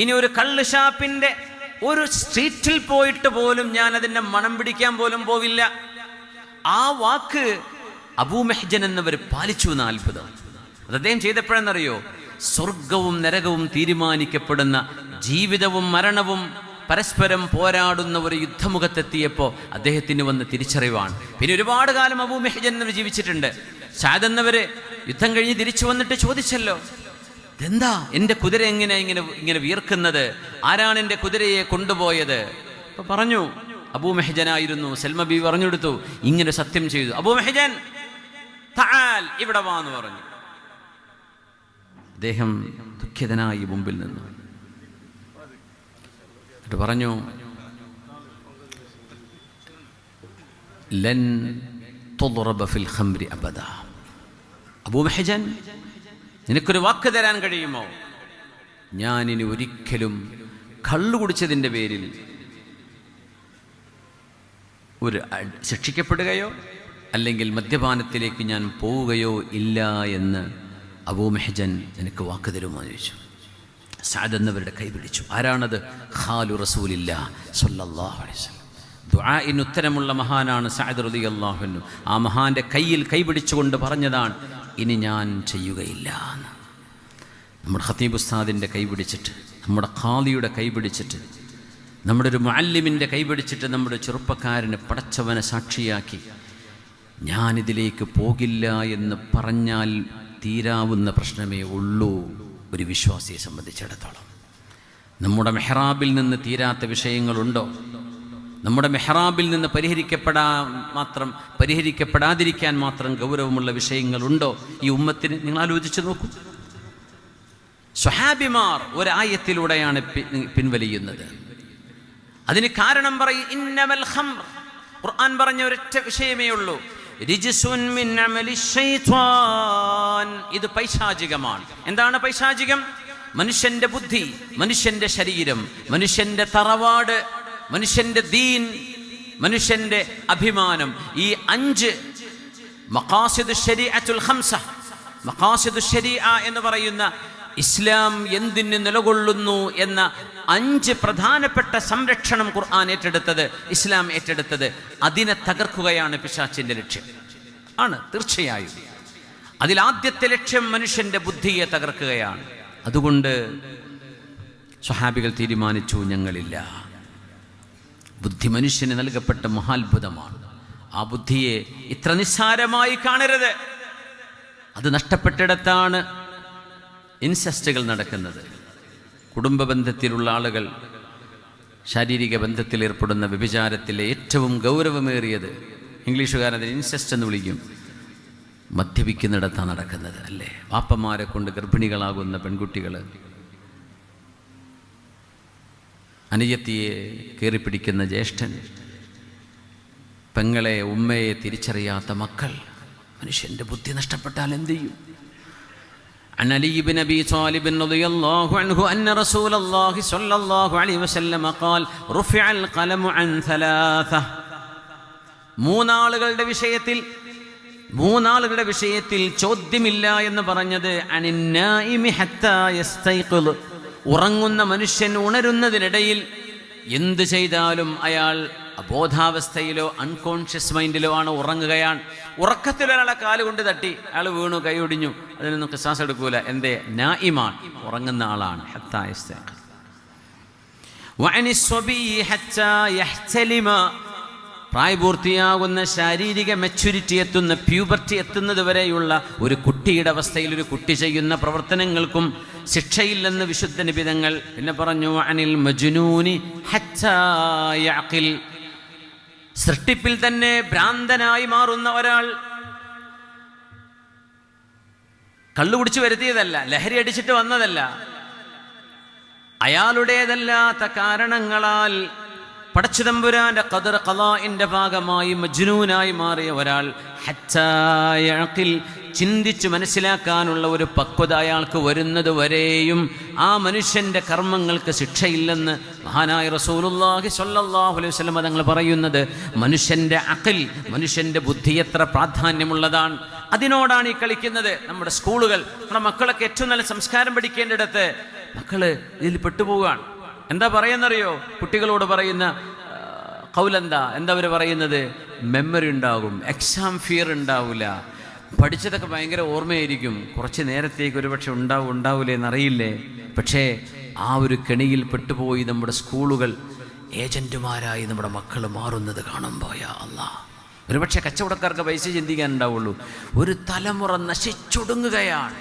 ഇനി ഒരു കള്ള് ഷാപ്പിൻ്റെ ഒരു സ്ട്രീറ്റിൽ പോയിട്ട് പോലും ഞാൻ അതിൻ്റെ മണം പിടിക്കാൻ പോലും പോവില്ല. ആ വാക്ക് അബൂ മെഹ്ജൻ എന്നവർ പാലിച്ചു എന്ന അത്ഭുതം. അത് അദ്ദേഹം ചെയ്തപ്പോഴെന്നറിയോ, സ്വർഗവും നരകവും തീരുമാനിക്കപ്പെടുന്ന, ജീവിതവും മരണവും പരസ്പരം പോരാടുന്ന ഒരു യുദ്ധമുഖത്തെത്തിയപ്പോൾ അദ്ദേഹത്തിന് വന്ന തിരിച്ചറിവാണ്. പിന്നെ ഒരുപാട് കാലം അബൂ മെഹ്ജൻ എന്നവർ ജീവിച്ചിട്ടുണ്ട്. സഅദ് എന്നവര് യുദ്ധം കഴിഞ്ഞ് തിരിച്ചു വന്നിട്ട് ചോദിച്ചല്ലോ, ഇതെന്താ എൻ്റെ കുതിര ഇങ്ങനെ വിയർക്കുന്നത്, ആരാണ് എൻ്റെ കുതിരയെ കൊണ്ടുപോയത്? അപ്പൊ പറഞ്ഞു, അബൂ മെഹ്ജനായിരുന്നു. സൽമ ബീവി പറഞ്ഞെടുത്തു, ഇങ്ങനെ സത്യം ചെയ്തു. അബൂ മെഹ്ജൻ തആൽ, ഇവിടെ വാ എന്ന് പറഞ്ഞു. അദ്ദേഹം ദുഃഖിതനായി മുമ്പിൽ നിന്നു. എന്നിട്ട് പറഞ്ഞു, ലൻ തുദ്റബ ഫിൽ ഖംരി അബദ. അബൂ മെഹ്ജൻ, നിനക്കൊരു വാക്ക് തരാൻ കഴിയുമോ? ഞാനിനി ഒരിക്കലും കള്ളു കുടിച്ചതിൻ്റെ പേരിൽ ശിക്ഷിക്കപ്പെടുകയോ അല്ലെങ്കിൽ മദ്യപാനത്തിലേക്ക് ഞാൻ പോവുകയോ ഇല്ല എന്ന് അബൂ മെഹ്ജൻ എനിക്ക് വാക്ക് തരുമോ എന്ന് ചോദിച്ചു. സഅദ് എന്നവരുടെ കൈ പിടിച്ചു. ആരാണത്? ഖാലു റസൂലില്ലാഹ് സ്വല്ലല്ലാഹു അലൈഹി വസല്ലം. ദുആഇന് ഉത്തരമുള്ള മഹാനാണ് സഅദ് റളിയല്ലാഹു അൻഹു. ആ മഹാന്റെ കയ്യിൽ കൈപിടിച്ചുകൊണ്ട് പറഞ്ഞതാണ്, ഇനി ഞാൻ ചെയ്യുകയില്ല എന്ന്. നമ്മുടെ ഖതീബ് ഉസ്താദിൻ്റെ കൈ പിടിച്ചിട്ട്, നമ്മുടെ ഖാദിയുടെ കൈ പിടിച്ചിട്ട്, നമ്മുടെ ഒരു മുഅല്ലിമിൻ്റെ കൈ പിടിച്ചിട്ട്, നമ്മുടെ ചെറുപ്പക്കാരന് പടച്ചവനെ സാക്ഷിയാക്കി ഞാനിതിലേക്ക് പോകില്ല എന്ന് പറഞ്ഞാൽ തീരാവുന്ന പ്രശ്നമേ ഉള്ളൂ ഒരു വിശ്വാസിയെ സംബന്ധിച്ചിടത്തോളം. നമ്മുടെ മെഹ്റാബിൽ നിന്ന് തീരാത്ത വിഷയങ്ങളുണ്ടോ? നമ്മുടെ മെഹ്റാബിൽ നിന്ന് പരിഹരിക്കപ്പെടാതിരിക്കാൻ മാത്രം ഗൗരവമുള്ള വിഷയങ്ങളുണ്ടോ ഈ ഉമ്മത്തിന്? നിങ്ങൾ ആലോചിച്ച് നോക്കൂ. സ്വഹാബിമാർ ഒരായത്തിലൂടെയാണ് പിൻവലിയുന്നത്. അതിന് കാരണം പറയും, ഇന്നമൽ ഖംർ. ഖുർആൻ പറഞ്ഞ ഒരൊറ്റ വിഷയമേ ഉള്ളൂ, റിജ്സുൻ മിൻ അമലി ശൈത്വാൻ. ഇത് പൈശാചികമാണ്. എന്താണ് പൈശാചികം? മനുഷ്യന്റെ ബുദ്ധി, മനുഷ്യന്റെ ശരീരം, മനുഷ്യന്റെ തറവാട്, മനുഷ്യന്റെ ദീൻ, മനുഷ്യന്റെ അഭിമാനം, ഈ 5 മഖാസിദു ശരീഅത്തുൽ ഖംസ, മഖാസിദു ശരീഅ എന്ന് പറയുന്ന ഇസ്ലാം എന്തിന് നിലകൊള്ളുന്നു എന്ന 5 പ്രധാനപ്പെട്ട സംരക്ഷണം ഖുർആൻ ഏറ്റെടുത്തത്, ഇസ്ലാം ഏറ്റെടുത്തത്, അതിനെ തകർക്കുകയാണ് പിശാചിന്റെ ലക്ഷ്യം ആണ്. തീർച്ചയായും അതിലാദ്യത്തെ ലക്ഷ്യം മനുഷ്യന്റെ ബുദ്ധിയെ തകർക്കുകയാണ്. അതുകൊണ്ട് സ്വഹാബികൾ തീരുമാനിച്ചു, ഞങ്ങളില്ല. ബുദ്ധി മനുഷ്യന് നൽകപ്പെട്ട മഹാത്ഭുതമാണ്. ആ ബുദ്ധിയെ ഇത്ര നിസ്സാരമായി കാണരുത്. അത് നഷ്ടപ്പെട്ടിടത്താണ് ഇൻസെസ്റ്റുകൾ നടക്കുന്നത്. കുടുംബ ബന്ധത്തിലുള്ള ആളുകൾ ശാരീരിക ബന്ധത്തിൽ ഏർപ്പെടുന്ന വ്യഭിചാരത്തിലെ ഏറ്റവും ഗൗരവമേറിയത്, ഇംഗ്ലീഷുകാരതിന് ഇൻസെസ്റ്റ് എന്ന് വിളിക്കും, മദ്യപിക്കുന്നിടത്താണ് നടക്കുന്നത്, അല്ലേ? വാപ്പന്മാരെ കൊണ്ട് ഗർഭിണികളാകുന്ന പെൺകുട്ടികൾ, അനുജത്തിയെ കയറിപ്പിടിക്കുന്ന ജ്യേഷ്ഠൻ, പെങ്ങളെ ഉമ്മയെ തിരിച്ചറിയാത്ത മക്കൾ. മനുഷ്യൻ്റെ ബുദ്ധി നഷ്ടപ്പെട്ടാൽ എന്ത് ചെയ്യും? عن علي بن أبي طالب رضي الله عنه أن رسول الله صلى الله عليه وسلم قال رفع القلم عن 3. മൂന്നാളുകളുടെ വിഷയത്തിൽ ചോദ്യമില്ല എന്ന് പറഞ്ഞത് അനിന്നായിമി ഹത്താ യസ്തൈഖിദ്. ഉറങ്ങുന്ന മനുഷ്യൻ ഉണരുന്നതിനിടയിൽ എന്ത് ചെയ്താലും അയാൾ അബോധാവസ്ഥയിലോ അൺകോൺഷ്യസ് മൈൻഡിലോ ആണ്, ഉറങ്ങുകയാണ്. ഉറക്കത്തിൽ ഒരാളെ കാല് കൊണ്ട് തട്ടി അയാൾ വീണു, കൈ ഒടിഞ്ഞു, അതിനൊന്നും ഖിസാസ് എടുക്കൂല. എന്തേ? നായിമാണ്, ഉറങ്ങുന്ന ആളാണ്. ഹത്താ യസ്തൈഖിദ്. വഅനി സ്വബി ഹത്താ യഹ്തലിമ. പ്രായപൂർത്തിയാകുന്ന, ശാരീരിക മെച്യൂരിറ്റി എത്തുന്ന, പ്യൂബർട്ടി എത്തുന്നത് വരെയുള്ള ഒരു കുട്ടിയുടെ അവസ്ഥയിൽ ഒരു കുട്ടി ചെയ്യുന്ന പ്രവർത്തനങ്ങൾക്കും ശിക്ഷയില്ലെന്ന് വിശുദ്ധ നബി തങ്ങൾ. പിന്നെ പറഞ്ഞു അനിൽ മജ്നൂനി ഹത്താ യഅഖിൽ. സൃഷ്ടിപ്പിൽ തന്നെ ഭ്രാന്തനായി മാറുന്ന ഒരാൾ, കള്ളുകുടിച്ച് വരുത്തിയതല്ല, ലഹരി അടിച്ചിട്ട് വന്നതല്ല, അയാളുടേതല്ലാത്ത കാരണങ്ങളാൽ പടച്ചുതമ്പുരാന്റെ ഖദർ ഖളാഇന്റെ ഭാഗമായി മജ്നൂനായി മാറിയ ഒരാൾ ഹത്താ യഅഖിൽ, ചിന്തിച്ചു മനസ്സിലാക്കാനുള്ള ഒരു പക്വത അയാൾക്ക് വരുന്നത് വരെയും ആ മനുഷ്യന്റെ കർമ്മങ്ങൾക്ക് ശിക്ഷയില്ലെന്ന് മഹാനായ റസൂലുള്ളാഹി സ്വല്ലല്ലാഹു അലൈഹി വസല്ലം തങ്ങൾ പറയുന്നത്. മനുഷ്യന്റെ അഖിൽ, മനുഷ്യന്റെ ബുദ്ധി എത്ര പ്രാധാന്യമുള്ളതാണ്. അതിനോടാണ് ഈ കളിക്കുന്നത്. നമ്മുടെ സ്കൂളുകൾ, നമ്മുടെ മക്കളൊക്കെ ഏറ്റവും നല്ല സംസ്കാരം പഠിക്കേണ്ടിടത്ത് മക്കള് ഇതിൽ പെട്ടുപോവുകയാണ്. എന്താ പറയുന്നറിയോ? കുട്ടികളോട് പറയുന്ന ഖൗലെന്താ? എന്താ അവർ പറയുന്നത്? മെമ്മറി ഉണ്ടാകും, എക്സാം ഫിയർ ഉണ്ടാവില്ല, പഠിച്ചതൊക്കെ ഭയങ്കര ഓർമ്മയായിരിക്കും, കുറച്ച് നേരത്തേക്ക് ഒരുപക്ഷെ ഉണ്ടാവില്ലേ എന്നറിയില്ലേ. പക്ഷേ ആ ഒരു കെണിയിൽ പെട്ടുപോയി നമ്മുടെ സ്കൂളുകൾ ഏജന്റുമാരായി നമ്മുടെ മക്കൾ മാറുന്നത് കാണുമ്പോൾ യാ അല്ലാഹ്, ഒരുപക്ഷെ കച്ചവടക്കാർക്ക് പൈസ ചിന്തിക്കാനുണ്ടാവുള്ളൂ. ഒരു തലമുറ നശിച്ചൊടുങ്ങുകയാണ്.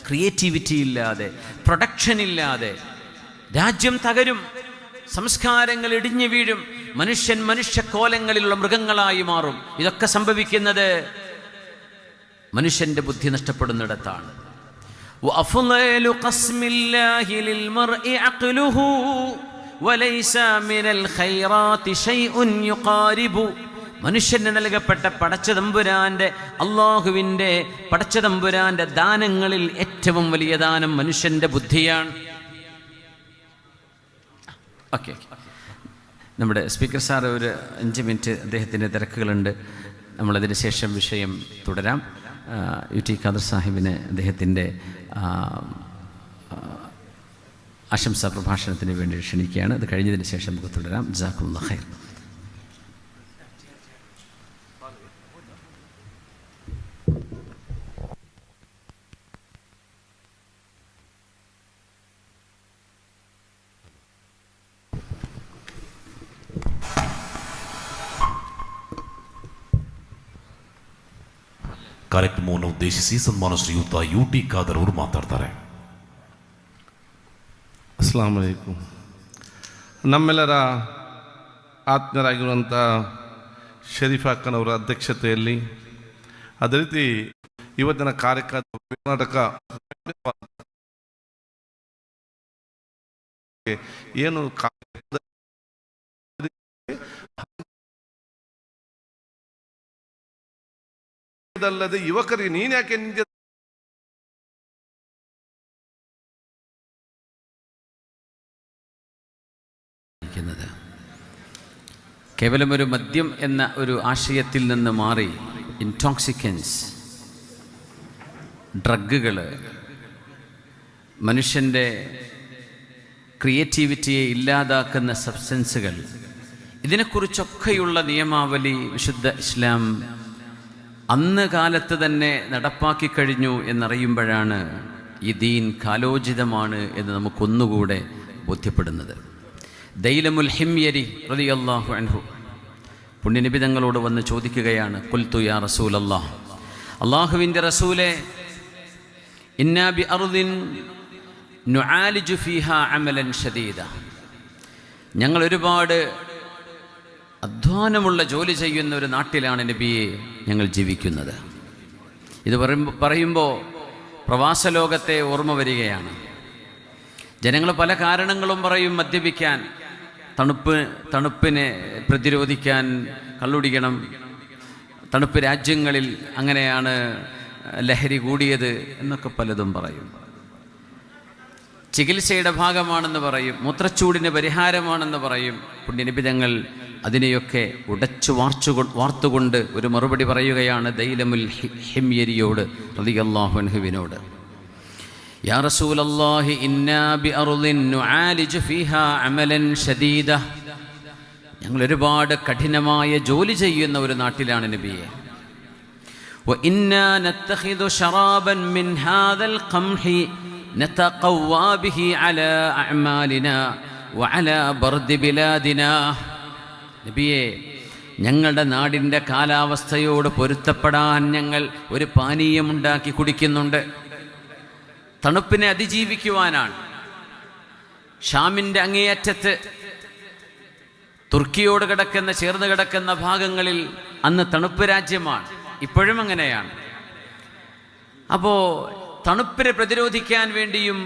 ക്രിയേറ്റിവിറ്റി ഇല്ലാതെ, പ്രൊഡക്ഷൻ ഇല്ലാതെ രാജ്യം തകരും, സംസ്കാരങ്ങൾ ഇടിഞ്ഞു വീഴും, മനുഷ്യക്കോലങ്ങളിലുള്ള മൃഗങ്ങളായി മാറും. ഇതൊക്കെ സംഭവിക്കുന്നത് മനുഷ്യന്റെ ബുദ്ധി നഷ്ടപ്പെടുന്നിടത്താണ്. മനുഷ്യന് നൽകപ്പെട്ട പടച്ചതമ്പുരാന്റെ, അള്ളാഹുവിൻ്റെ പടച്ചതമ്പുരാന്റെ ദാനങ്ങളിൽ ഏറ്റവും വലിയ ദാനം മനുഷ്യന്റെ ബുദ്ധിയാണ്. ഓക്കെ, നമ്മുടെ സ്പീക്കർ സാർ ഒരു 5 മിനിറ്റ് അദ്ദേഹത്തിൻ്റെ തിരക്കുകളുണ്ട്. നമ്മളതിന് ശേഷം വിഷയം തുടരാം. UT ഖാദർ സാഹിബിനെ അദ്ദേഹത്തിൻ്റെ ആശംസാ പ്രഭാഷണത്തിന് വേണ്ടി ക്ഷണിക്കുകയാണ്. അത് കഴിഞ്ഞതിന് ശേഷം നമുക്ക് തുടരാം. ജസാക്കുമുല്ലാഹ് ഖൈർ. ಕಾರ್ಯಕ್ರಮವನ್ನು ಉದ್ದೇಶಿಸಿ ಸನ್ಮಾನ ಶ್ರೀಯುತ UT ಖಾದರ್ ಅವರು ಮಾತಾಡ್ತಾರೆ. ಅಸ್ಸಲಾಮು ಅಲೈಕುಂ. ನಮ್ಮೆಲ್ಲರ ಆತ್ಮೀಯರಾಗಿರುವಂಥ ಶರೀಫ್ ಅಕ್ಕನವರ ಅಧ್ಯಕ್ಷತೆಯಲ್ಲಿ, ಅದೇ ರೀತಿ ಇವತ್ತಿನ ಕಾರ್ಯಕ್ರಮ ಕರ್ನಾಟಕ ಏನು ಅಲ್ಲದೆ ಯುವಕರಿಗೆ ನೀನು ಯಾಕೆ ನಿಂತ കേവലം ഒരു മദ്യം എന്ന ഒരു ആശയത്തിൽ നിന്ന് മാറി ഇൻടോക്സിക്കൻസ്, ഡ്രഗുകൾ, മനുഷ്യൻ്റെ ക്രിയേറ്റിവിറ്റിയെ ഇല്ലാതാക്കുന്ന സബ്സ്റ്റൻസുകൾ, ഇതിനെക്കുറിച്ചൊക്കെയുള്ള നിയമാവലി വിശുദ്ധ ഇസ്ലാം അന്ന് കാലത്ത് തന്നെ നടപ്പാക്കി കഴിഞ്ഞു എന്നറിയുമ്പോഴാണ് ഈ ദീൻ കാലോചിതമാണ് എന്ന് നമുക്കൊന്നുകൂടെ ബോധ്യപ്പെടുന്നത്. ദൈലമുൽ ഹിംയരി റളിയല്ലാഹു അൻഹു പുണ്യനബി തങ്ങളോട് വന്ന് ചോദിക്കുകയാണ്, ഖുൽതു യാ റസൂലല്ലാഹ്, അല്ലാഹുവിൻ്റെ റസൂലേ, ഇന്നാ ബി അർദിൻ നുആലിജു ഫീഹാ അമലൻ ഷദീദ, ഞങ്ങൾ ഒരുപാട് അധ്വാനമുള്ള ജോലി ചെയ്യുന്ന ഒരു നാട്ടിലാണ് നബിയെ ഞങ്ങൾ ജീവിക്കുന്നത്. ഇത് പറയുമ്പോൾ പ്രവാസ ലോകത്തെ ഓർമ്മ വരികയാണ്. ജനങ്ങൾ പല കാരണങ്ങളും പറയും. മദ്യപിക്കാൻ, തണുപ്പിനെ പ്രതിരോധിക്കാൻ കള്ളുടിക്കണം, തണുപ്പ് രാജ്യങ്ങളിൽ അങ്ങനെയാണ് ലഹരി കൂടിയത് എന്നൊക്കെ പലതും പറയും. ചികിത്സയുടെ ഭാഗമാണെന്ന് പറയും, മൂത്രച്ചൂടിന് പരിഹാരമാണെന്ന് പറയും. പുണ്യനബി തങ്ങൾ അതിനെയൊക്കെ ഉടച്ചു വാർത്തുകൊണ്ട് ഒരു മറുപടി പറയുകയാണ് ദൈലമുൽ ഹിംയരിയോട് റളിയല്ലാഹു അൻഹുവിനോട്, യാ റസൂലല്ലാഹി ഇന്നാ ബി അർദിൻ നുആലിജു ഫീഹാ അമലൻ ഷദീദ, ഞങ്ങൾ ഒരുപാട് കഠിനമായ ജോലി ചെയ്യുന്ന ഒരു നാട്ടിലാണ് നബിയെ. വ ഇന്നാ നത്തഖിദു ശറാബൻ മിൻ ഹാദൽ ഖംഹി നതഖവ്വാ ബിഹി അലാ അഅമാലിനാ വഅലാ ബർദി ബിലാദിനാ. നബിയെ, ഞങ്ങളുടെ നാടിൻ്റെ കാലാവസ്ഥയോട് പൊരുത്തപ്പെടാൻ ഞങ്ങൾ ഒരു പാനീയമുണ്ടാക്കി കുടിക്കുന്നുണ്ട്. തണുപ്പിനെ അതിജീവിക്കുവാനാണ്. ഷാമിൻ്റെ അങ്ങേയറ്റത്ത് തുർക്കിയോട് ചേർന്ന് കിടക്കുന്ന ഭാഗങ്ങളിൽ അന്ന് തണുപ്പ് രാജ്യമാണ്, ഇപ്പോഴും അങ്ങനെയാണ്. അപ്പോൾ തണുപ്പിനെ പ്രതിരോധിക്കാൻ വേണ്ടിയും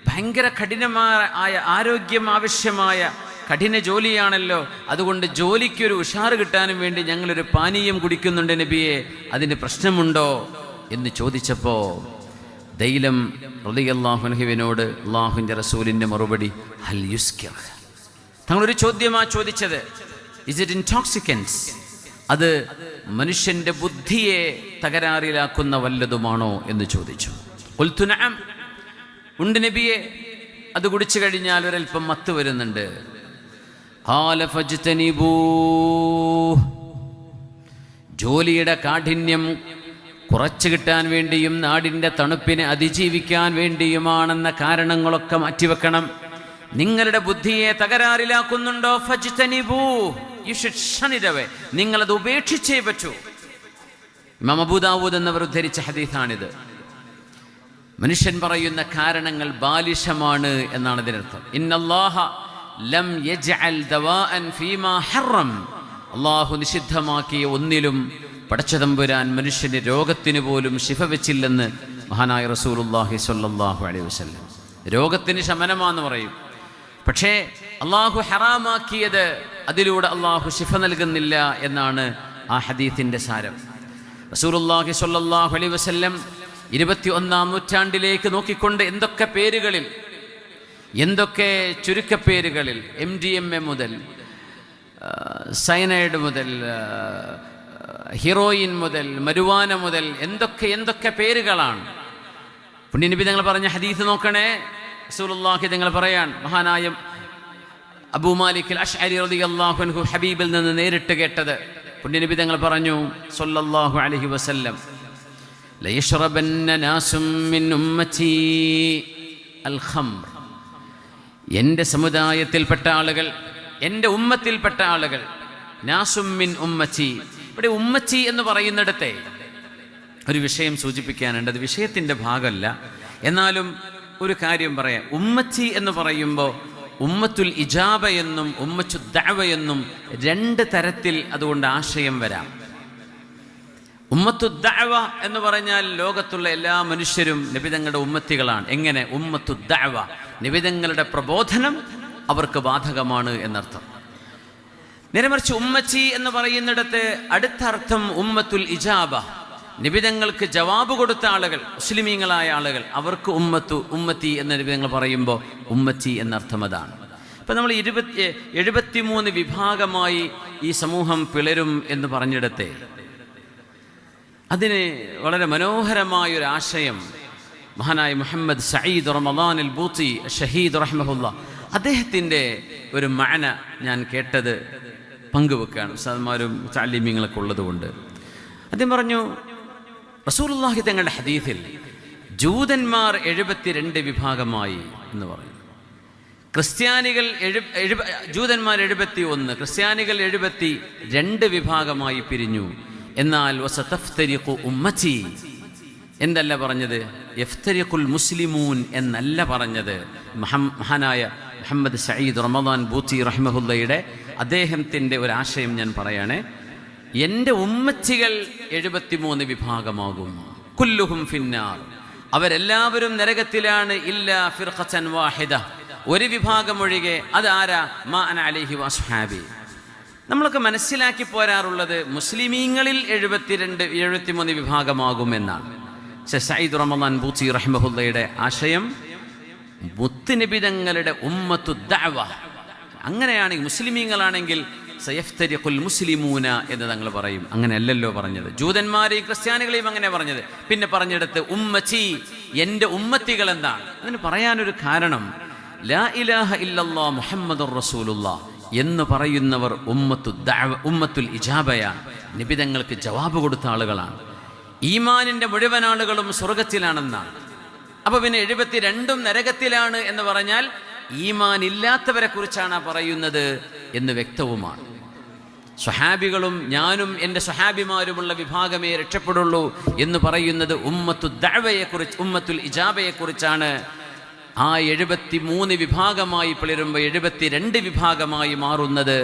ഭയങ്കര കഠിനമായ ആരോഗ്യം ആവശ്യമായ കഠിന ജോലിയാണല്ലോ, അതുകൊണ്ട് ജോലിക്കൊരു ഉഷാറ് കിട്ടാനും വേണ്ടി ഞങ്ങളൊരു പാനീയം കുടിക്കുന്നുണ്ട് നബിയെ, അതിന് പ്രശ്നമുണ്ടോ എന്ന് ചോദിച്ചപ്പോൾ ദൈലം റളിയല്ലാഹു അൻഹുവിനോട് അല്ലാഹുവിൻ്റെ റസൂലിൻ്റെ മറുപടി, ഹൽ യുസ്കിർ, തങ്ങളൊരു ചോദ്യമാണ് ചോദിച്ചത്, ഇസ് ഇറ്റ് ഇൻടോക്സിക്കൻസ്, അത് മനുഷ്യൻ്റെ ബുദ്ധിയെ തകരാറിലാക്കുന്ന വല്ലതുമാണോ എന്ന് ചോദിച്ചു. ഖുൽതു നഅം, ഉണ്ട് നബിയെ, അത് കുടിച്ചു കഴിഞ്ഞാൽ ഒരൽപ്പം മത്ത് വരുന്നുണ്ട്. ഖാല ഫജ്തനിബൂ, ജോലിയുടെ കാഠിന്യം കുറച്ചു കിട്ടാൻ വേണ്ടിയും നാടിൻ്റെ തണുപ്പിനെ അതിജീവിക്കാൻ വേണ്ടിയുമാണെന്ന കാരണങ്ങളൊക്കെ മാറ്റിവെക്കണം. നിങ്ങളുടെ ബുദ്ധിയെ തകരാറിലാക്കുന്നുണ്ടോ, ഫജ്തനിബൂ, യു ഷുഡ് ഷൻ ഇറ്റ് അവേ, നിങ്ങളത് ഉപേക്ഷിച്ചേ പറ്റൂ. ഇമാം അബൂ ദാവൂദ് എന്നവർ ഉദ്ധരിച്ച ഹദീസാണിത്. മനുഷ്യൻ പറയുന്ന കാരണങ്ങൾ ബാലിശമാണ് എന്നാണ് ഇതിനർത്ഥം. ഇന്നല്ലാഹ ലം യജ്അൽ ദവാഅൻ ഫീമാ ഹറം, അല്ലാഹു നിഷിദ്ധമാക്കിയ ഒന്നിലും പടച്ചതമ്പുരാൻ മനുഷ്യന് രോഗത്തിന് പോലും ശിഫ വെച്ചില്ലെന്ന് മഹാനായ റസൂലുള്ളാഹി സ്വല്ലല്ലാഹു അലൈഹി വസല്ലം. രോഗത്തിന് ശമനമാന്ന് പറയും, പക്ഷേ അള്ളാഹു ഹറാമാക്കിയത് അതിലൂടെ അള്ളാഹു ശിഫ നൽകുന്നില്ല എന്നാണ് ആ ഹദീസിൻ്റെ സാരം. റസൂലുള്ളാഹി സ്വല്ലല്ലാഹു അലൈഹി വസല്ലം 21-ാം നൂറ്റാണ്ടിലേക്ക് നോക്കിക്കൊണ്ട് എന്തൊക്കെ പേരുകളിൽ, എന്തൊക്കെ ചുരുക്കപ്പേരുകളിൽ, MDMA മുതൽ സയനൈഡ് മുതൽ ഹീറോയിൻ മുതൽ മരുവാന മുതൽ എന്തൊക്കെ പേരുകളാണ്. പുണ്യനബി തങ്ങൾ പറഞ്ഞ ഹദീസ് നോക്കണേ. റസൂലുള്ളാഹി തങ്ങൾ പറയാൻ, മഹാനായ അബൂ മാലിക് അൽ അശ്അരി റളിയല്ലാഹു അൻഹു ഹബീബിൽ നിന്ന് നേരിട്ട് കേട്ടത്, പുണ്യനബി തങ്ങൾ പറഞ്ഞു സ്വല്ലല്ലാഹു അലൈഹി വസല്ലം, ലയശ്റബന്ന നാസും മിൻ ഉമ്മത്തി അൽ ഖംർ, എൻ്റെ സമുദായത്തിൽപ്പെട്ട ആളുകൾ, എൻ്റെ ഉമ്മത്തിൽപ്പെട്ട ആളുകൾ, നാസും മിൻ ഉമ്മത്തി. ഇവിടെ ഉമ്മത്തി എന്ന് പറയുന്നിടത്തെ ഒരു വിഷയം സൂചിപ്പിക്കാനുണ്ട്. അത് വിഷയത്തിൻ്റെ ഭാഗമല്ല, എന്നാലും ഒരു കാര്യം പറയാം. ഉമ്മത്തി എന്ന് പറയുമ്പോൾ ഉമ്മത്തുൽ ഇജാബ എന്നും ഉമ്മത്തു ദഅവ എന്നും രണ്ട് തരത്തിൽ അതുകൊണ്ട് ആശയം വരാം. ഉമ്മത്തു ദഅവ എന്ന് പറഞ്ഞാൽ ലോകത്തുള്ള എല്ലാ മനുഷ്യരും നബിതങ്ങളുടെ ഉമ്മത്തികളാണ്. എങ്ങനെ? ഉമ്മത്തു ദഅവ, നബിതങ്ങളുടെ പ്രബോധനം അവർക്ക് ബാധകമാണ് എന്നർത്ഥം. നേരെമറിച്ച് ഉമ്മത്തി എന്ന് പറയുന്നിടത്ത് അടുത്ത അർത്ഥം ഉമ്മത്തുൽ ഇജാബ, നിബിതങ്ങൾക്ക് ജവാബ് കൊടുത്ത ആളുകൾ, മുസ്ലിമീങ്ങളായ ആളുകൾ, അവർക്ക് ഉമ്മത്തി എന്ന നിബിതങ്ങൾ പറയുമ്പോൾ ഉമ്മത്തി എന്നർത്ഥം അതാണ്. ഇപ്പം നമ്മൾ 73 വിഭാഗമായി ഈ സമൂഹം പിളരും എന്ന് പറഞ്ഞിടത്തെ അതിന് വളരെ മനോഹരമായൊരു ആശയം മഹാനായ മുഹമ്മദ് സഈദ് റമദാൻ അൽ ബൂത്തി ഷഹീദ് റഹ്മഹുല്ല അദ്ദേഹത്തിൻ്റെ ഒരു മഅന ഞാൻ കേട്ടത് പങ്കുവെക്കുകയാണ്. ഉസ്താദുമാരും താലിമീങ്ങളൊക്കെ ഉള്ളതുകൊണ്ട് അദ്ദേഹം പറഞ്ഞു, റസൂലുള്ളാഹി തങ്ങളുടെ ഹദീസിൽ ജൂതന്മാർ 72 വിഭാഗമായി എന്ന് പറഞ്ഞു. ക്രിസ്ത്യാനികൾ ജൂതന്മാർ 71, ക്രിസ്ത്യാനികൾ 72 വിഭാഗമായി പിരിഞ്ഞു. എന്നാൽ വസതഫ്തരിഖു ഉമ്മത്തി എന്തല്ല പറഞ്ഞത്, യഫ്തരിഖുൽ മുസ്ലിമൂൻ എന്നല്ല പറഞ്ഞത്. മഹാനായ മുഹമ്മദ് സഈദ് റമദാൻ ബൂത്തി റഹ്മഹുല്ലയുടെ അദ്ദേഹത്തിൻ്റെ ഒരു ആശയം ഞാൻ പറയണേ. എൻ്റെ ഉമ്മച്ചികൾ 73 വിഭാഗമാകും. കുല്ലുഹും ഫിന്നാർ, അവരെല്ലാവരും നരകത്തിലാണ്. ഇല്ലാ ഫിർഖതൻ വാഹിദ, ഒരു വിഭാഗം ഒഴികെ. അത് ആരാ? മാ അന അലൈഹി വസ്ഹാബി. നമ്മളൊക്കെ മനസ്സിലാക്കി പോരാറുള്ളത് മുസ്ലിമീങ്ങളിൽ 73 വിഭാഗമാകുമെന്നാണ്. സഈദ് റമദാൻ ബൂത്തി റഹ്മഹുല്ലയുടെ ആശയം മുത്തുനബി തങ്ങളുടെ ഉമ്മത്തു ദഅവ. അങ്ങനെയാണെങ്കിൽ മുസ്ലിമീങ്ങളാണെങ്കിൽ സയഫ്തരിഖുൽ മുസ്ലിമൂന എന്ന് തങ്ങൾ പറയും. അങ്ങനെയല്ലല്ലോ പറഞ്ഞത്. ജൂതന്മാരെയും ക്രിസ്ത്യാനികളെയും അങ്ങനെ പറഞ്ഞത്. പിന്നെ പറഞ്ഞെടുത്ത് ഉമ്മച്ചി, എൻ്റെ ഉമ്മത്തികൾ എന്താണ് അതിന് പറയാനൊരു കാരണം, ലാ ഇലാഹ ഇല്ലല്ലാഹ് മുഹമ്മദുർ റസൂലുള്ളാഹ് എന്ന് പറയുന്നവർ ഉമ്മത്തുൽ ഇജാബയാണ്. നിബിതങ്ങൾക്ക് ജവാബ് കൊടുത്ത ആളുകളാണ്. ഈമാനിൻ്റെ മുഴുവൻ ആളുകളും സ്വർഗത്തിലാണെന്നാണ്. അപ്പോൾ പിന്നെ 72 നരകത്തിലാണ് എന്ന് പറഞ്ഞാൽ ഈമാൻ ഇല്ലാത്തവരെ കുറിച്ചാണ് പറയുന്നത് എന്ന് വ്യക്തവുമാണ്. സ്വഹാബികളും ഞാനും എൻ്റെ സ്വഹാബിമാരുമുള്ള വിഭാഗമേ രക്ഷപ്പെടുള്ളൂ എന്ന് പറയുന്നത് ഉമ്മത്തു ദഅവയെക്കുറിച്ച്, ഉമ്മത്തുൽ ഇജാബയെക്കുറിച്ചാണ്. ആ 73 വിഭാഗമായി പിളരുമ്പോൾ 72 വിഭാഗമായി മാറുന്നത്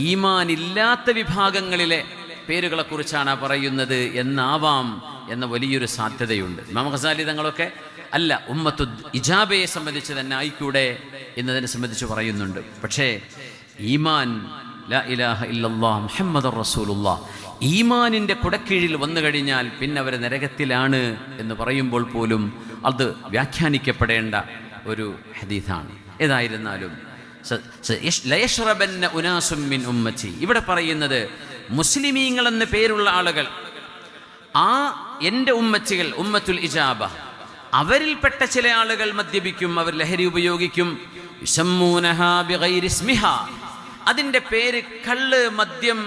ഈമാൻ ഇല്ലാത്ത വിഭാഗങ്ങളിലെ പേരുകളെക്കുറിച്ചാണ് പറയുന്നത് എന്നാവാം എന്ന വലിയൊരു സാധ്യതയുണ്ട്. ഇമാം ഖസാലി തങ്ങളൊക്കെ അല്ല, ഉമ്മത്തു ഇജാബയെ സംബന്ധിച്ച് തന്നെ ആയിക്കൂടെ എന്നതിനെ സംബന്ധിച്ച് പറയുന്നുണ്ട്. പക്ഷേ ഈമാൻ ലാ ഇലാഹ ഇല്ലല്ലാഹ് മുഹമ്മദുർ റസൂലുള്ളാഹ് ഈമാനിൻ്റെ കുടക്കീഴിൽ വന്നു കഴിഞ്ഞാൽ പിന്നെ അവർ നരകത്തിലാണ് എന്ന് പറയുമ്പോൾ പോലും അത് വ്യാഖ്യാനിക്കപ്പെടേണ്ട ഒരു ഹദീസാണ്. ഏതായിരുന്നാലും ലയശ്റബന്ന ഉനാസും മിൻ ഉമ്മത്തി, ഇവിടെ പറയുന്നത് മുസ്ലിമീങ്ങൾ എന്ന പേരുള്ള ആളുകൾ, ആ എൻ്റെ ഉമ്മച്ചികൾ ഉമ്മത്തുൽ ഇജാബ, അവരിൽപ്പെട്ട ചില ആളുകൾ മദ്യപിക്കും, അവർ ലഹരി ഉപയോഗിക്കും. യുസമ്മൂനഹാ ബിഗൈരി ഇസ്മിഹാ, അതിൻ്റെ പേര് കള്ള്, മദ്യം,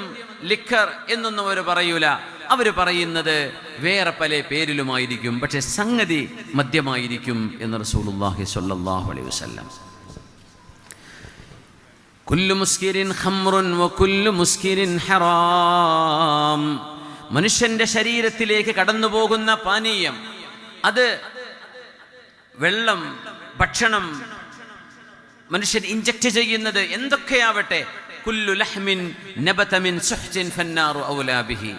ലിക്കർ എന്നൊന്നും അവർ പറയൂല. അവർ പറയുന്നത് വേറെ പല പേരിലുമായിരിക്കും, പക്ഷെ സംഗതി മദ്യമായിരിക്കും എന്ന് റസൂലുള്ളാഹി സ്വല്ലല്ലാഹു അലൈഹി വസല്ലം. കുല്ലു മുസ്കിരിൻ ഖംറുൻ വകുല്ലു മുസ്കിരിൻ ഹറാം, മനുഷ്യന്റെ ശരീരത്തിലേക്ക് കടന്നു പോകുന്ന പാനീയം, അത് വെള്ളം, ഭക്ഷണം, മനുഷ്യൻ ഇഞ്ചക്ട് ചെയ്യുന്നത് എന്തൊക്കെയാവട്ടെ, കുല്ലു ലഹ്മിൻ നബത മിൻ സുഹ്ജിൻ ഫന്നാറു ഔലാ ബിഹി,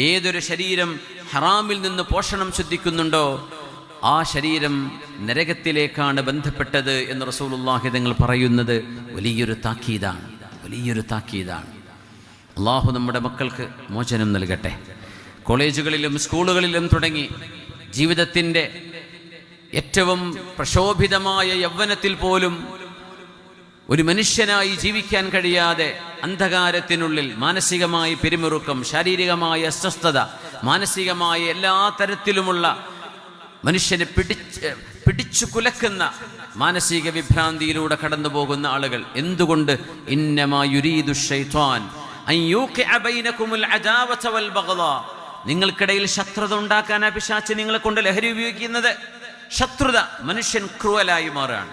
ഏതൊരു ശരീരം ഹറാമിൽ നിന്ന് പോഷണം ശുദ്ധിക്കുന്നുണ്ടോ ആ ശരീരം നരകത്തിലേക്കാണ് ബന്ധപ്പെട്ടത് എന്ന് റസൂലുള്ളാഹി തങ്ങൾ പറയുന്നത് വലിയൊരു താക്കീതാണ്, വലിയൊരു താക്കീതാണ്. അള്ളാഹു നമ്മുടെ മക്കൾക്ക് മോചനം നൽകട്ടെ. കോളേജുകളിലും സ്കൂളുകളിലും തുടങ്ങി ജീവിതത്തിൻ്റെ ഏറ്റവും പ്രക്ഷോഭിതമായ യൗവനത്തിൽ പോലും ഒരു മനുഷ്യനായി ജീവിക്കാൻ കഴിയാതെ അന്ധകാരത്തിനുള്ളിൽ മാനസികമായി പിരിമുറുക്കം, ശാരീരികമായ അസ്വസ്ഥത, മാനസികമായ എല്ലാ തരത്തിലുമുള്ള മനുഷ്യനെ പിടിച്ചു കുലക്കുന്ന മാനസിക വിഭ്രാന്തിയിലൂടെ കടന്നു പോകുന്ന ആളുകൾ. എന്തുകൊണ്ട്? ഇന്നമാ യുരീദു ശൈത്വാൻ അൻ യൂഖിഅ ബൈനകുമുൽ അദാവത വൽ ബഗ്ളാ, നിങ്ങൾക്കിടയിൽ ശത്രുത ഉണ്ടാക്കാൻ പിശാച് നിങ്ങളെ കൊണ്ട് ലഹരി ഉപയോഗിക്കുന്നത്. ശത്രുത, മനുഷ്യൻ ക്രൂവലായി മാറാണ്.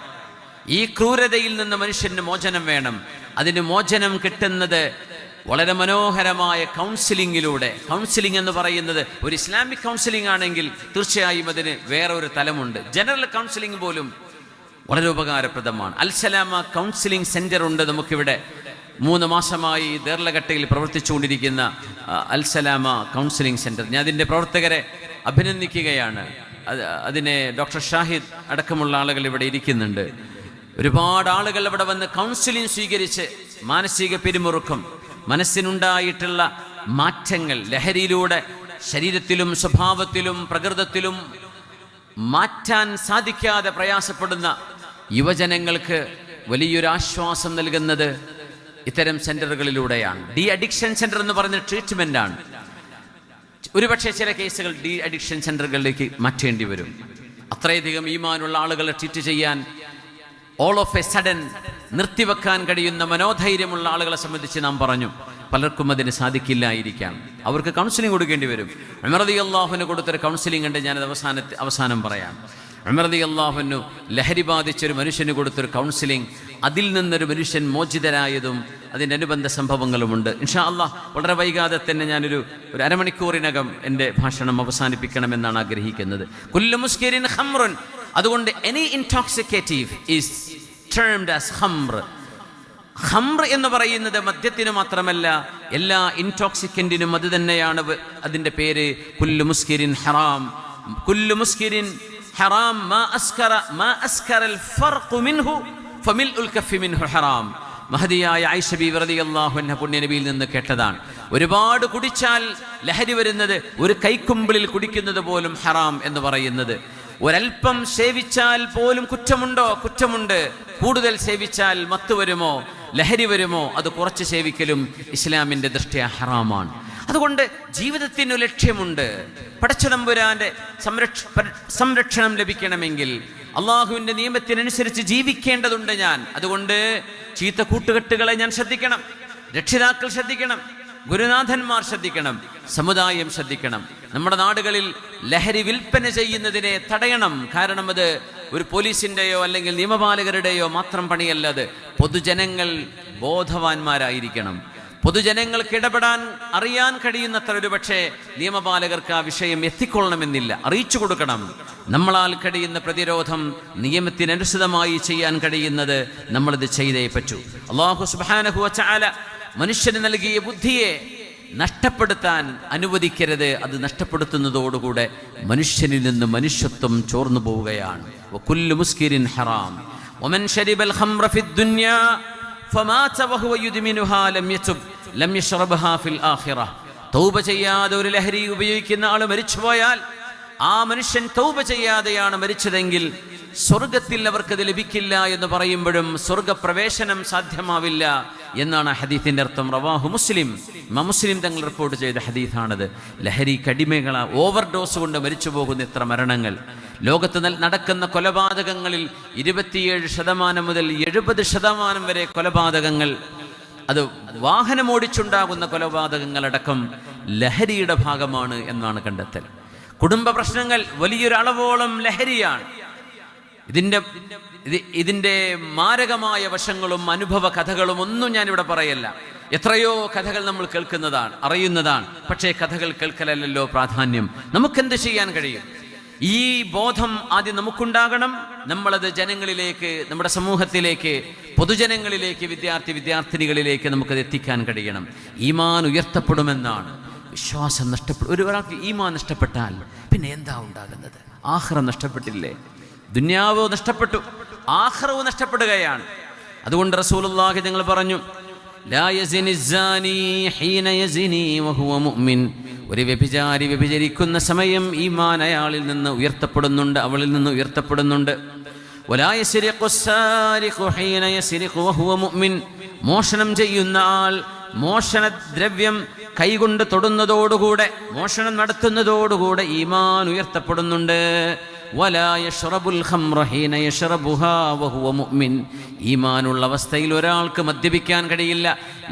ഈ ക്രൂരതയിൽ നിന്ന് മനുഷ്യന് മോചനം വേണം. അതിന് മോചനം കിട്ടുന്നത് വളരെ മനോഹരമായ കൗൺസിലിങ്ങിലൂടെ. കൗൺസിലിംഗ് എന്ന് പറയുന്നത് ഒരു ഇസ്ലാമിക് കൗൺസിലിംഗ് ആണെങ്കിൽ തീർച്ചയായും അതിന് വേറെ ഒരു തലമുണ്ട്. ജനറൽ കൗൺസിലിംഗ് പോലും വളരെ ഉപകാരപ്രദമാണ്. അൽസലാമ കൗൺസിലിംഗ് സെൻറ്റർ ഉണ്ട് നമുക്കിവിടെ. 3 മാസമായി ദേർലഘട്ടയിൽ പ്രവർത്തിച്ചുകൊണ്ടിരിക്കുന്ന അൽസലാമ കൗൺസിലിംഗ് സെൻറ്റർ, ഞാൻ അതിൻ്റെ പ്രവർത്തകരെ അഭിനന്ദിക്കുകയാണ്. അതിനെ ഡോക്ടർ ഷാഹിദ് അടക്കമുള്ള ആളുകൾ ഇവിടെ ഇരിക്കുന്നുണ്ട്. ഒരുപാട് ആളുകൾ ഇവിടെ വന്ന് കൗൺസിലിംഗ് സ്വീകരിച്ച് മാനസിക പിരിമുറുക്കം, മനസ്സിനുണ്ടായിട്ടുള്ള മാറ്റങ്ങൾ, ലഹരിയിലൂടെ ശരീരത്തിലും സ്വഭാവത്തിലും പ്രകൃതത്തിലും മാറ്റാൻ സാധിക്കാതെ പ്രയാസപ്പെടുന്ന യുവജനങ്ങൾക്ക് വലിയൊരു ആശ്വാസം നൽകുന്നത് ഇത്തരം സെൻ്ററുകളിലൂടെയാണ്. ഡി അഡിക്ഷൻ സെൻ്റർ എന്ന് പറയുന്ന ട്രീറ്റ്മെൻറ്റാണ്. ഒരുപക്ഷെ ചില കേസുകൾ ഡി അഡിക്ഷൻ സെൻ്ററുകളിലേക്ക് മാറ്റേണ്ടി വരും. അത്രയധികം ഈമാനുള്ള ആളുകളെ ട്രീറ്റ് ചെയ്യാൻ ഓൾ ഓഫ് എ സഡൻ നിർത്തിവെക്കാൻ കഴിയുന്ന മനോധൈര്യമുള്ള ആളുകളെ സംബന്ധിച്ച് നാം പറഞ്ഞു. പലർക്കും അതിന് സാധിക്കില്ലായിരിക്കാം. അവർക്ക് കൗൺസിലിംഗ് കൊടുക്കേണ്ടി വരും. ഉമർ റളിയല്ലാഹുവിന് കൊടുത്തൊരു കൗൺസിലിംഗ് ഉണ്ട്, ഞാനത് അവസാനം പറയാം. ഉമർ റളിയല്ലാഹുവിന് ലഹരി ബാധിച്ചൊരു മനുഷ്യന് കൊടുത്തൊരു കൗൺസിലിംഗ്, അതിൽ നിന്നൊരു മനുഷ്യൻ മോചിതരായതും അതിൻ്റെ അനുബന്ധ സംഭവങ്ങളുമുണ്ട്. ഇൻഷാ അല്ലാഹ് വളരെ വൈകാതെ തന്നെ ഞാനൊരു അരമണിക്കൂറിനകം എൻ്റെ ഭാഷണം അവസാനിപ്പിക്കണമെന്നാണ് ആഗ്രഹിക്കുന്നത്. കുല്ലു മുസ്കിരിൻ ഖംറുൻ, അതുകൊണ്ട് എനി ഇൻടോക്സിക്കേറ്റീവ് ഈസ് ടേംഡ് ആസ് ഖംർ. ഖംർ എന്ന് പറയുന്നത് മദ്യത്തിന് മാത്രമല്ല, എല്ലാ ഇൻടോക്സിക്കൻറ്റിനും അത് തന്നെയാണ് അതിൻ്റെ പേര്. കുല്ലു മുസ്കിരിൻ ഹറാം, കുല്ലു മുസ്കിരിൻ ഹറാം മാ അസ്കറൽ ഫർഖു മിൻഹു ഫമിൽഉൽ കഫി മിൻഹു ഹറാം. മഹദിയായ ആയിഷ ബീവി റളിയല്ലാഹു അൻഹ പുണ്യനബിയിൽ നിന്ന് കേട്ടതാണ്. ഒരുപാട് കുടിച്ചാൽ ലഹരി വരുന്നത്, ഒരു കൈക്കുമ്പിളിൽ കുടിക്കുന്നത് പോലും ഹറാം എന്ന് പറയുന്നത്. ഒരൽപ്പം സേവിച്ചാൽ പോലും കുറ്റമുണ്ടോ? കുറ്റമുണ്ട്. കൂടുതൽ സേവിച്ചാൽ മത്ത് വരുമോ, ലഹരി വരുമോ? അത് കുറച്ച് സേവിക്കലും ഇസ്ലാമിൻ്റെ ദൃഷ്ട്യാ ഹറാമാണ്. അതുകൊണ്ട് ജീവിതത്തിന് ലക്ഷ്യമുണ്ട്. പടച്ചതമ്പുരാന്റെ സംരക്ഷണം ലഭിക്കണമെങ്കിൽ അള്ളാഹുവിൻ്റെ നിയമത്തിനനുസരിച്ച് ജീവിക്കേണ്ടതുണ്ട് ഞാൻ. അതുകൊണ്ട് ചീത്ത കൂട്ടുകെട്ടുകളെ ഞാൻ ശ്രദ്ധിക്കണം, രക്ഷിതാക്കൾ ശ്രദ്ധിക്കണം, ഗുരുനാഥന്മാർ ശ്രദ്ധിക്കണം, സമുദായം ശ്രദ്ധിക്കണം. നമ്മുടെ നാടുകളിൽ ലഹരി വിൽപ്പന ചെയ്യുന്നതിനെ തടയണം. കാരണം അത് ഒരു പോലീസിൻ്റെയോ അല്ലെങ്കിൽ നിയമപാലകരുടെയോ മാത്രം പണിയല്ല. അത് പൊതുജനങ്ങൾ ബോധവാന്മാരായിരിക്കണം. പൊതുജനങ്ങൾക്ക് ഇടപെടാൻ അറിയാൻ കഴിയുന്നത്ര ഒരു പക്ഷേ നിയമപാലകർക്ക് ആ വിഷയം എത്തിക്കൊള്ളണമെന്നില്ല, അറിയിച്ചു കൊടുക്കണം. നമ്മളാൽ കഴിയുന്ന പ്രതിരോധം നിയമത്തിനനുസൃതമായി ചെയ്യാൻ കഴിയുന്നത് നമ്മളിത് ചെയ്തേ പറ്റൂ. അല്ലാഹു സുബ്ഹാനഹു വ തആല മനുഷ്യന് നൽകിയ ബുദ്ധിയെ നഷ്ടപ്പെടുത്താൻ അനുവദിക്കരുത്. അത് നഷ്ടപ്പെടുത്തുന്നതോടുകൂടെ മനുഷ്യനിൽ നിന്ന് മനുഷ്യത്വം ചോർന്നു പോവുകയാണ്. വകുല്ലു മുസ്കിരിൻ ഹറാം വമൻ ശരിബൽ ഖംറ ഫിദ്ദുനിയാ ഫമാത വഹുവ യുദ്മിനുഹാ ലം യശ്റബ്ഹാ ഫിൽ ആഖിറ. തൗബ ചെയ്യാതെ ഒരു ലഹരി ഉപയോഗിക്കുന്ന ആൾ മരിച്ചുപോയാൽ ആ മനുഷ്യൻ തൗബ ചെയ്യാതെയാണ് മരിച്ചതെങ്കിൽ സ്വർഗത്തിൽ അവർക്കത് ലഭിക്കില്ല എന്ന് പറയുമ്പോഴും സ്വർഗപ്രവേശനം സാധ്യമാവില്ല എന്നാണ് ഹദീസിന്റെ അർത്ഥം. റവാഹു മുസ്ലിം, മുസ്ലിം തങ്ങൾ റിപ്പോർട്ട് ചെയ്ത ഹദീസാണത്. ലഹരി കടിമകളാ ഓവർഡോസ് കൊണ്ട് മരിച്ചു പോകുന്ന എത്ര മരണങ്ങൾ. ലോകത്ത് നടക്കുന്ന കൊലപാതകങ്ങളിൽ 27% മുതൽ 70% വരെ കൊലപാതകങ്ങൾ, അത് വാഹനമോടിച്ചുണ്ടാകുന്ന കൊലപാതകങ്ങളടക്കം ലഹരിയുടെ ഭാഗമാണ് എന്നാണ് കണ്ടെത്തൽ. കുടുംബ പ്രശ്നങ്ങൾ വലിയൊരു അളവോളം ലഹരിയാണ്. ഇതിൻ്റെ മാരകമായ വശങ്ങളും അനുഭവ കഥകളും ഒന്നും ഞാനിവിടെ പറയല്ല. എത്രയോ കഥകൾ നമ്മൾ കേൾക്കുന്നതാണ്, അറിയുന്നതാണ്. പക്ഷേ കഥകൾ കേൾക്കലല്ലോ പ്രാധാന്യം. നമുക്കെന്ത് ചെയ്യാൻ കഴിയും? ഈ ബോധം ആദ്യം നമുക്കുണ്ടാകണം. നമ്മളത് ജനങ്ങളിലേക്ക്, നമ്മുടെ സമൂഹത്തിലേക്ക്, പൊതുജനങ്ങളിലേക്ക്, വിദ്യാർത്ഥിനികളിലേക്ക് നമുക്കത് എത്തിക്കാൻ കഴിയണം. ഈമാൻ ഉയർത്തപ്പെടുമെന്നാണ്. വിശ്വാസം ഒരാൾക്ക് ഈമാൻ നഷ്ടപ്പെട്ടാൽ പിന്നെ എന്താ ഉണ്ടാകുന്നത്? ആഖിറ നഷ്ടപ്പെട്ടില്ലേ? ദുനിയാവ് നഷ്ടപ്പെട്ടു, ആഖിറവ് നഷ്ടപ്പെടുകയാണ്. അതുകൊണ്ട് റസൂലുള്ളാഹി തങ്ങൾ പറഞ്ഞു, ലാ യസിനി സാനി ഹീന യസിനി വഹുവ മുഅ്മിൻ. ഒരു വ്യഭിചാരി വ്യഭിചരിക്കുന്ന സമയം ഈമാൻ അയാളിൽ നിന്ന് ഉയർത്തപ്പെടുന്നുണ്ട്, അവളിൽ നിന്ന് ഉയർത്തപ്പെടുന്നുണ്ട്. വലാ യസ്രിഖു സാരിഖു ഹീന യസ്രിഖു വഹുവ മുഅ്മിൻ. മോഷണം ചെയ്യുന്ന ആൾ മോഷണദ്രവ്യം കൈകൊണ്ട് തൊടുന്നതോടുകൂടെ, മോഷണം നടത്തുന്നതോടുകൂടെ ഈമാൻ ഉയർത്തപ്പെടുന്നുണ്ട്. വലാ യശ്റബുൽ ഖംറ ഹീന യശ്റബുഹാ വഹുവ മുഅ്മിൻ. ഈമാനുള്ള അവസ്ഥയിൽ ഒരാൾക്ക് മദ്യപിക്കാൻ കഴിയില്ല,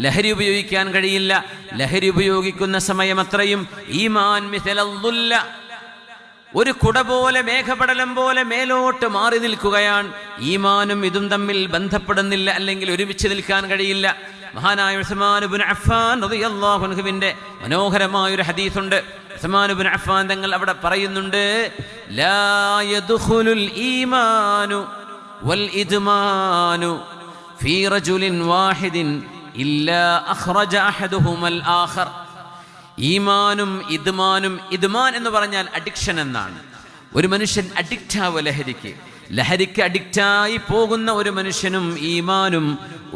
ലഹരി ഉപയോഗിക്കാൻ കഴിയില്ല. ലഹരി ഉപയോഗിക്കുന്ന സമയം അത്രയും ഈമാൻ മിഥലദ്ദുല്ല, ഒരു കുട പോലെ, മേഘപടലം പോലെ മേലോട്ട് മാറി നിൽക്കുകയാണ്. ഈമാനും ഇതും തമ്മിൽ ബന്ധപ്പെടുന്നില്ല, അല്ലെങ്കിൽ ഒരുമിച്ച് നിൽക്കാൻ കഴിയില്ല. മഹാനായ ഉസ്മാൻ ഇബ്നു അഫ്ഫാൻ റളിയല്ലാഹു അൻഹുവിന്റെ മനോഹരമായ ഒരു ഹദീസുണ്ട്. ഉസ്മാൻ ഇബ്നു അഫ്ഫാൻ തങ്ങൾ അവിടെ പറയുന്നുണ്ട്, ലാ യദ്ഖുലുൽ ഈമാനു വൽ ഇദ്മാനു ഫീ റജുലിൻ വാഹിദിൻ ഇല്ലാ അഖ്റജ അഹദുഹുമൽ ആഖർ. ഈമാനും ഇദ്മാനും, ഇദ്മാൻ എന്ന് പറഞ്ഞാൽ അഡിക്ഷൻ എന്നാണ്. ഒരു മനുഷ്യൻ അഡിക്റ്റാവുക ലഹരിക്ക് അഡിക്റ്റായി പോകുന്ന ഒരു മനുഷ്യനും ഈമാനും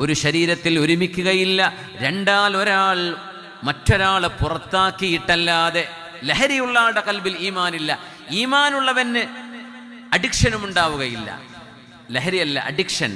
ഒരു ശരീരത്തിൽ ഒരുമിക്കുകയില്ല. രണ്ടാൽ ഒരാൾ മറ്റൊരാളെ പുറത്താക്കിയിട്ടല്ലാതെ. ലഹരിയുള്ള ആളുടെ കൽബിൽ ഈമാനില്ല, ഈമാനുള്ളവന് അഡിക്ഷനും ഉണ്ടാവുകയില്ല. ലഹരിയല്ല, അഡിക്ഷൻ.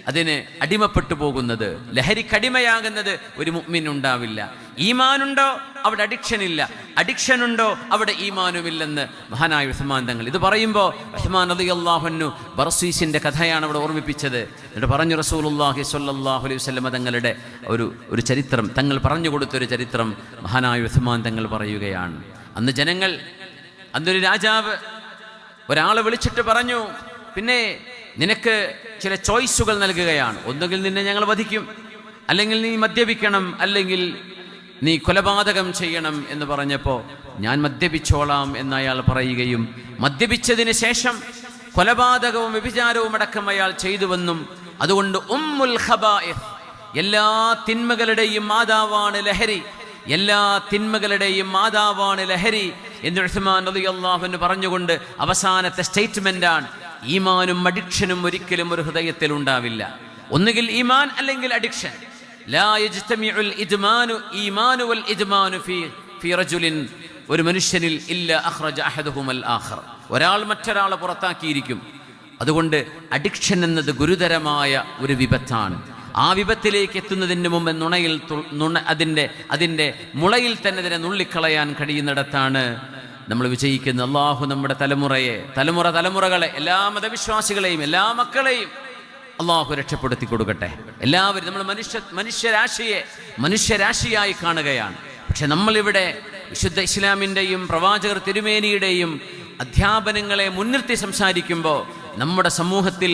അതിന് അടിമപ്പെട്ടു പോകുന്നത്, ലഹരിക്കടിമയാകുന്നത് ഒരു മുഅ്മിൻ ഉണ്ടാവില്ല. ഈമാനുണ്ടോ അവിടെ അഡിക്ഷൻ ഇല്ല, അഡിക്ഷൻ ഉണ്ടോ അവിടെ ഈമാനുമില്ലെന്ന് മഹാനായ ഉസ്മാൻ തങ്ങൾ ഇത് പറയുമ്പോൾ ഉസ്മാൻ റളിയല്ലാഹു അൻഹു ബർസീസിന്റെ കഥയാണ് അവിടെ ഓർമ്മിപ്പിച്ചത്. എന്നിട്ട് പറഞ്ഞു റസൂലുള്ളാഹി സ്വല്ലല്ലാഹു അലൈഹി വസല്ലം തങ്ങളുടെ ഒരു ചരിത്രം, തങ്ങൾ പറഞ്ഞു കൊടുത്തൊരു ചരിത്രം മഹാനായ ഉസ്മാൻ തങ്ങൾ പറയുകയാണ്. അന്ന് ജനങ്ങൾ, അന്നൊരു രാജാവ് ഒരാളെ വിളിച്ചിട്ട് പറഞ്ഞു, പിന്നെ നിനക്ക് ചില ചോയ്സുകൾ നൽകുകയാണ്, ഒന്നുകിൽ നിന്നെ ഞങ്ങൾ വധിക്കും, അല്ലെങ്കിൽ നീ മദ്യപിക്കണം, അല്ലെങ്കിൽ നീ കൊലപാതകം ചെയ്യണം എന്ന് പറഞ്ഞപ്പോൾ ഞാൻ മദ്യപിച്ചോളാം എന്ന് അയാൾ പറയുകയും മദ്യപിച്ചതിന് ശേഷം കൊലപാതകവും വ്യഭിചാരവും അടക്കം അയാൾ ചെയ്തുവെന്നും അതുകൊണ്ട് ഉമ്മുൽ ഖബായിസ്, എല്ലാ തിന്മകളുടെയും മാതാവാണ് ലഹരി, എല്ലാ തിന്മകളുടെയും മാതാവാണ് ലഹരി എന്ന് ഉസ്മാൻ റളിയല്ലാഹു അൻഹു പറഞ്ഞുകൊണ്ട് അവസാനത്തെ സ്റ്റേറ്റ്മെന്റാണ്, ഈമാനും അഡിക്ഷനും ഒരിക്കലും ഒരു ഹൃദയത്തിൽ ഉണ്ടാവില്ല. ഒന്നുകിൽ ഈമാൻ അല്ലെങ്കിൽ അഡിക്ഷൻ. ലാ യജ്തമിഉൽ ഇദ്മാനു ഈമാനു വൽ ഇദ്മാനു ഫീ റജുലിൻ, ഒരു മനുഷ്യനിൽ ഇല്ല അഖ്റജ അഹദുഹുൽ ആഖർ, ഒരാൾ മറ്റൊരാളെ പുറത്താക്കിയിരിക്കും. അതുകൊണ്ട് അഡിക്ഷൻ എന്നത് ഗുരുതരമായ ഒരു വിപത്താണ്. ആ വിപത്തിലേക്ക് എത്തുന്നതിന് മുമ്പ് അതിൻ്റെ മുളയിൽ തന്നെ അതിനെ നുള്ളിക്കളയാൻ കഴിയുന്നിടത്താണ് നമ്മൾ വിജയിക്കുന്നത്. അള്ളാഹു നമ്മുടെ തലമുറകളെ എല്ലാ മതവിശ്വാസികളെയും എല്ലാ മക്കളെയും അള്ളാഹു രക്ഷപ്പെടുത്തി കൊടുക്കട്ടെ. എല്ലാവരും നമ്മൾ മനുഷ്യരാശിയായി കാണുകയാണ്. പക്ഷെ നമ്മളിവിടെ വിശുദ്ധ ഇസ്ലാമിൻ്റെയും പ്രവാചകർ തിരുമേനിയുടെയും അധ്യാപനങ്ങളെ മുൻനിർത്തി സംസാരിക്കുമ്പോൾ നമ്മുടെ സമൂഹത്തിൽ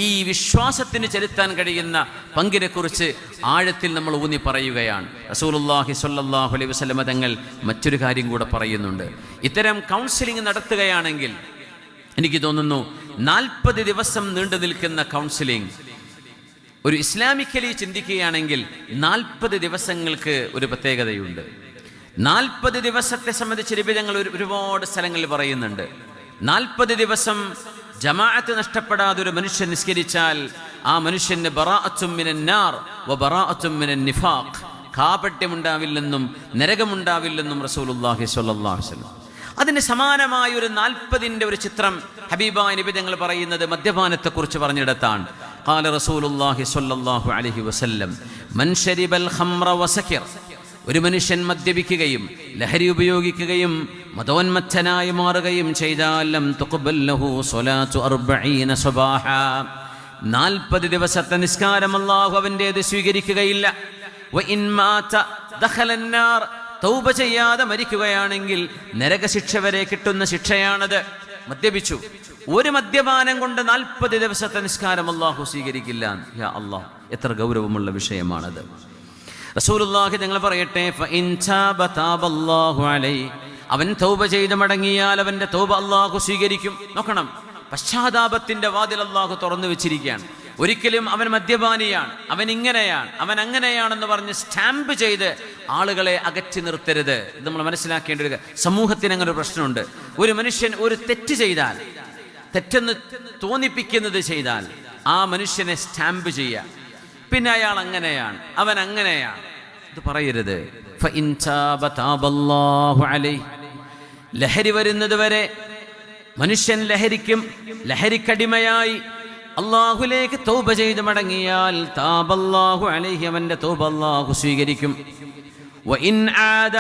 ഈ വിശ്വാസത്തിന് ചെലുത്താൻ കഴിയുന്ന പങ്കിനെക്കുറിച്ച് ആഴത്തിൽ നമ്മൾ ഊന്നി പറയുകയാണ്. റസൂലുള്ളാഹി സ്വല്ലല്ലാഹു അലൈഹി വസല്ലം തങ്ങൾ മറ്റൊരു കാര്യം കൂടെ പറയുന്നുണ്ട്. ഇത്തരം കൗൺസിലിംഗ് നടത്തുകയാണെങ്കിൽ എനിക്ക് തോന്നുന്നു 40 ദിവസം നീണ്ടു നിൽക്കുന്ന കൗൺസിലിംഗ്, ഒരു ഇസ്ലാമിക്കലി ചിന്തിക്കുകയാണെങ്കിൽ 40 ദിവസങ്ങൾക്ക് ഒരു പ്രത്യേകതയുണ്ട്. 40 ദിവസത്തെ സംബന്ധിച്ച് നിബിധങ്ങൾ ഒരുപാട് സ്ഥലങ്ങളിൽ പറയുന്നുണ്ട്. 40 ദിവസം ജമാഅത്ത് നഷ്ടപ്പെടാതെ ഒരു മനുഷ്യൻ നിസ്കരിച്ചാൽ ആ മനുഷ്യന് ബറാഅത്തും മിനൻ നാർ വ ബറാഅത്തും മിനൻ നിഫാഖ്, കാപട്യമുണ്ടാവില്ലെന്നും നരകമുണ്ടാവില്ലെന്നും റസൂലുള്ളാഹി സ്വല്ലല്ലാഹു അലൈഹി വസല്ലം. അതിന് സമാനമായ ഒരു 40ന്റെ ഒരു ചിത്രം ഹബീബായ നബി തങ്ങൾ പറയുന്നത് മദ്യപാനത്തെക്കുറിച്ച് പറഞ്ഞിടത്താണ്. ഖാല റസൂലുള്ളാഹി സ്വല്ലല്ലാഹു അലൈഹി വസല്ലം മൻ ശരിബൽ ഖംറ വസകിർ, ഒരു മനുഷ്യൻ മദ്യപിക്കുകയും ലഹരി ഉപയോഗിക്കുകയും മതോന്മത്തനായി മാറുകയും ചെയ്താൽ ലം തുഖ്ബൽ ലഹു സ്വലാത്തു 40 സ്വബാഹ, 40 ദിവസത്തെ നിസ്കാരം അല്ലാഹു അവൻ്റേത് സ്വീകരിക്കുകയില്ല. വ ഇൻ മാത ദഖലൻ നാർ, തൗബ ചെയ്യാതെ മരിക്കുകയാണെങ്കിൽ നരകശിക്ഷ വരെ കിട്ടുന്ന ശിക്ഷയാണത്. മദ്യപിച്ചു, ഒരു മദ്യപാനം കൊണ്ട് 40 ദിവസത്തെ നിസ്കാരം അല്ലാഹു സ്വീകരിക്കില്ല. യാ അല്ലാഹ്, എത്ര ഗൗരവമുള്ള വിഷയമാണത്. റസൂലുള്ളാഹി തങ്ങൾ പറയട്ടെ, ഫഇൻ താബ താബല്ലാഹു അലൈഹി, അവൻ തൗബ ചെയ്ത് മടങ്ങിയാൽ അവൻ്റെ തൗബ അല്ലാഹു സ്വീകരിക്കും. നോക്കണം, പശ്ചാത്താപത്തിന്റെ വാതിൽ അല്ലാഹു തുറന്നു വെച്ചിരിക്കുകയാണ്. ഒരിക്കലും അവൻ മദ്യപാനിയാണ്, അവൻ ഇങ്ങനെയാണ്, അവൻ അങ്ങനെയാണെന്ന് പറഞ്ഞ് സ്റ്റാമ്പ് ചെയ്ത് ആളുകളെ അകറ്റി നിർത്തരുത്. ഇത് നമ്മൾ മനസ്സിലാക്കേണ്ട ഒരു സമൂഹത്തിന് അങ്ങനെ ഒരു പ്രശ്നമുണ്ട്. ഒരു മനുഷ്യൻ ഒരു തെറ്റ് ചെയ്താൽ, തെറ്റെന്ന് തോന്നിപ്പിക്കുന്നത് ചെയ്താൽ ആ മനുഷ്യനെ സ്റ്റാമ്പ് ചെയ്യുക, പിന്നെ അയാൾ അങ്ങനെയാണ്, അവൻ അങ്ങനെയാണ്, ഇത് പറയരുത്. ഫഇൻ താബ താബല്ലാഹു അലൈഹി, ലഹരി വരുന്നത് വരെ മനുഷ്യൻ ലഹരിക്കടിമയായി അള്ളാഹുലേക്ക് തൗബ ചെയ്ത് മടങ്ങിയാൽ താബല്ലാഹു അലൈഹി, അവന്റെ തൗബ അല്ലാഹു സ്വീകരിക്കും. വ ഇൻ ആദ,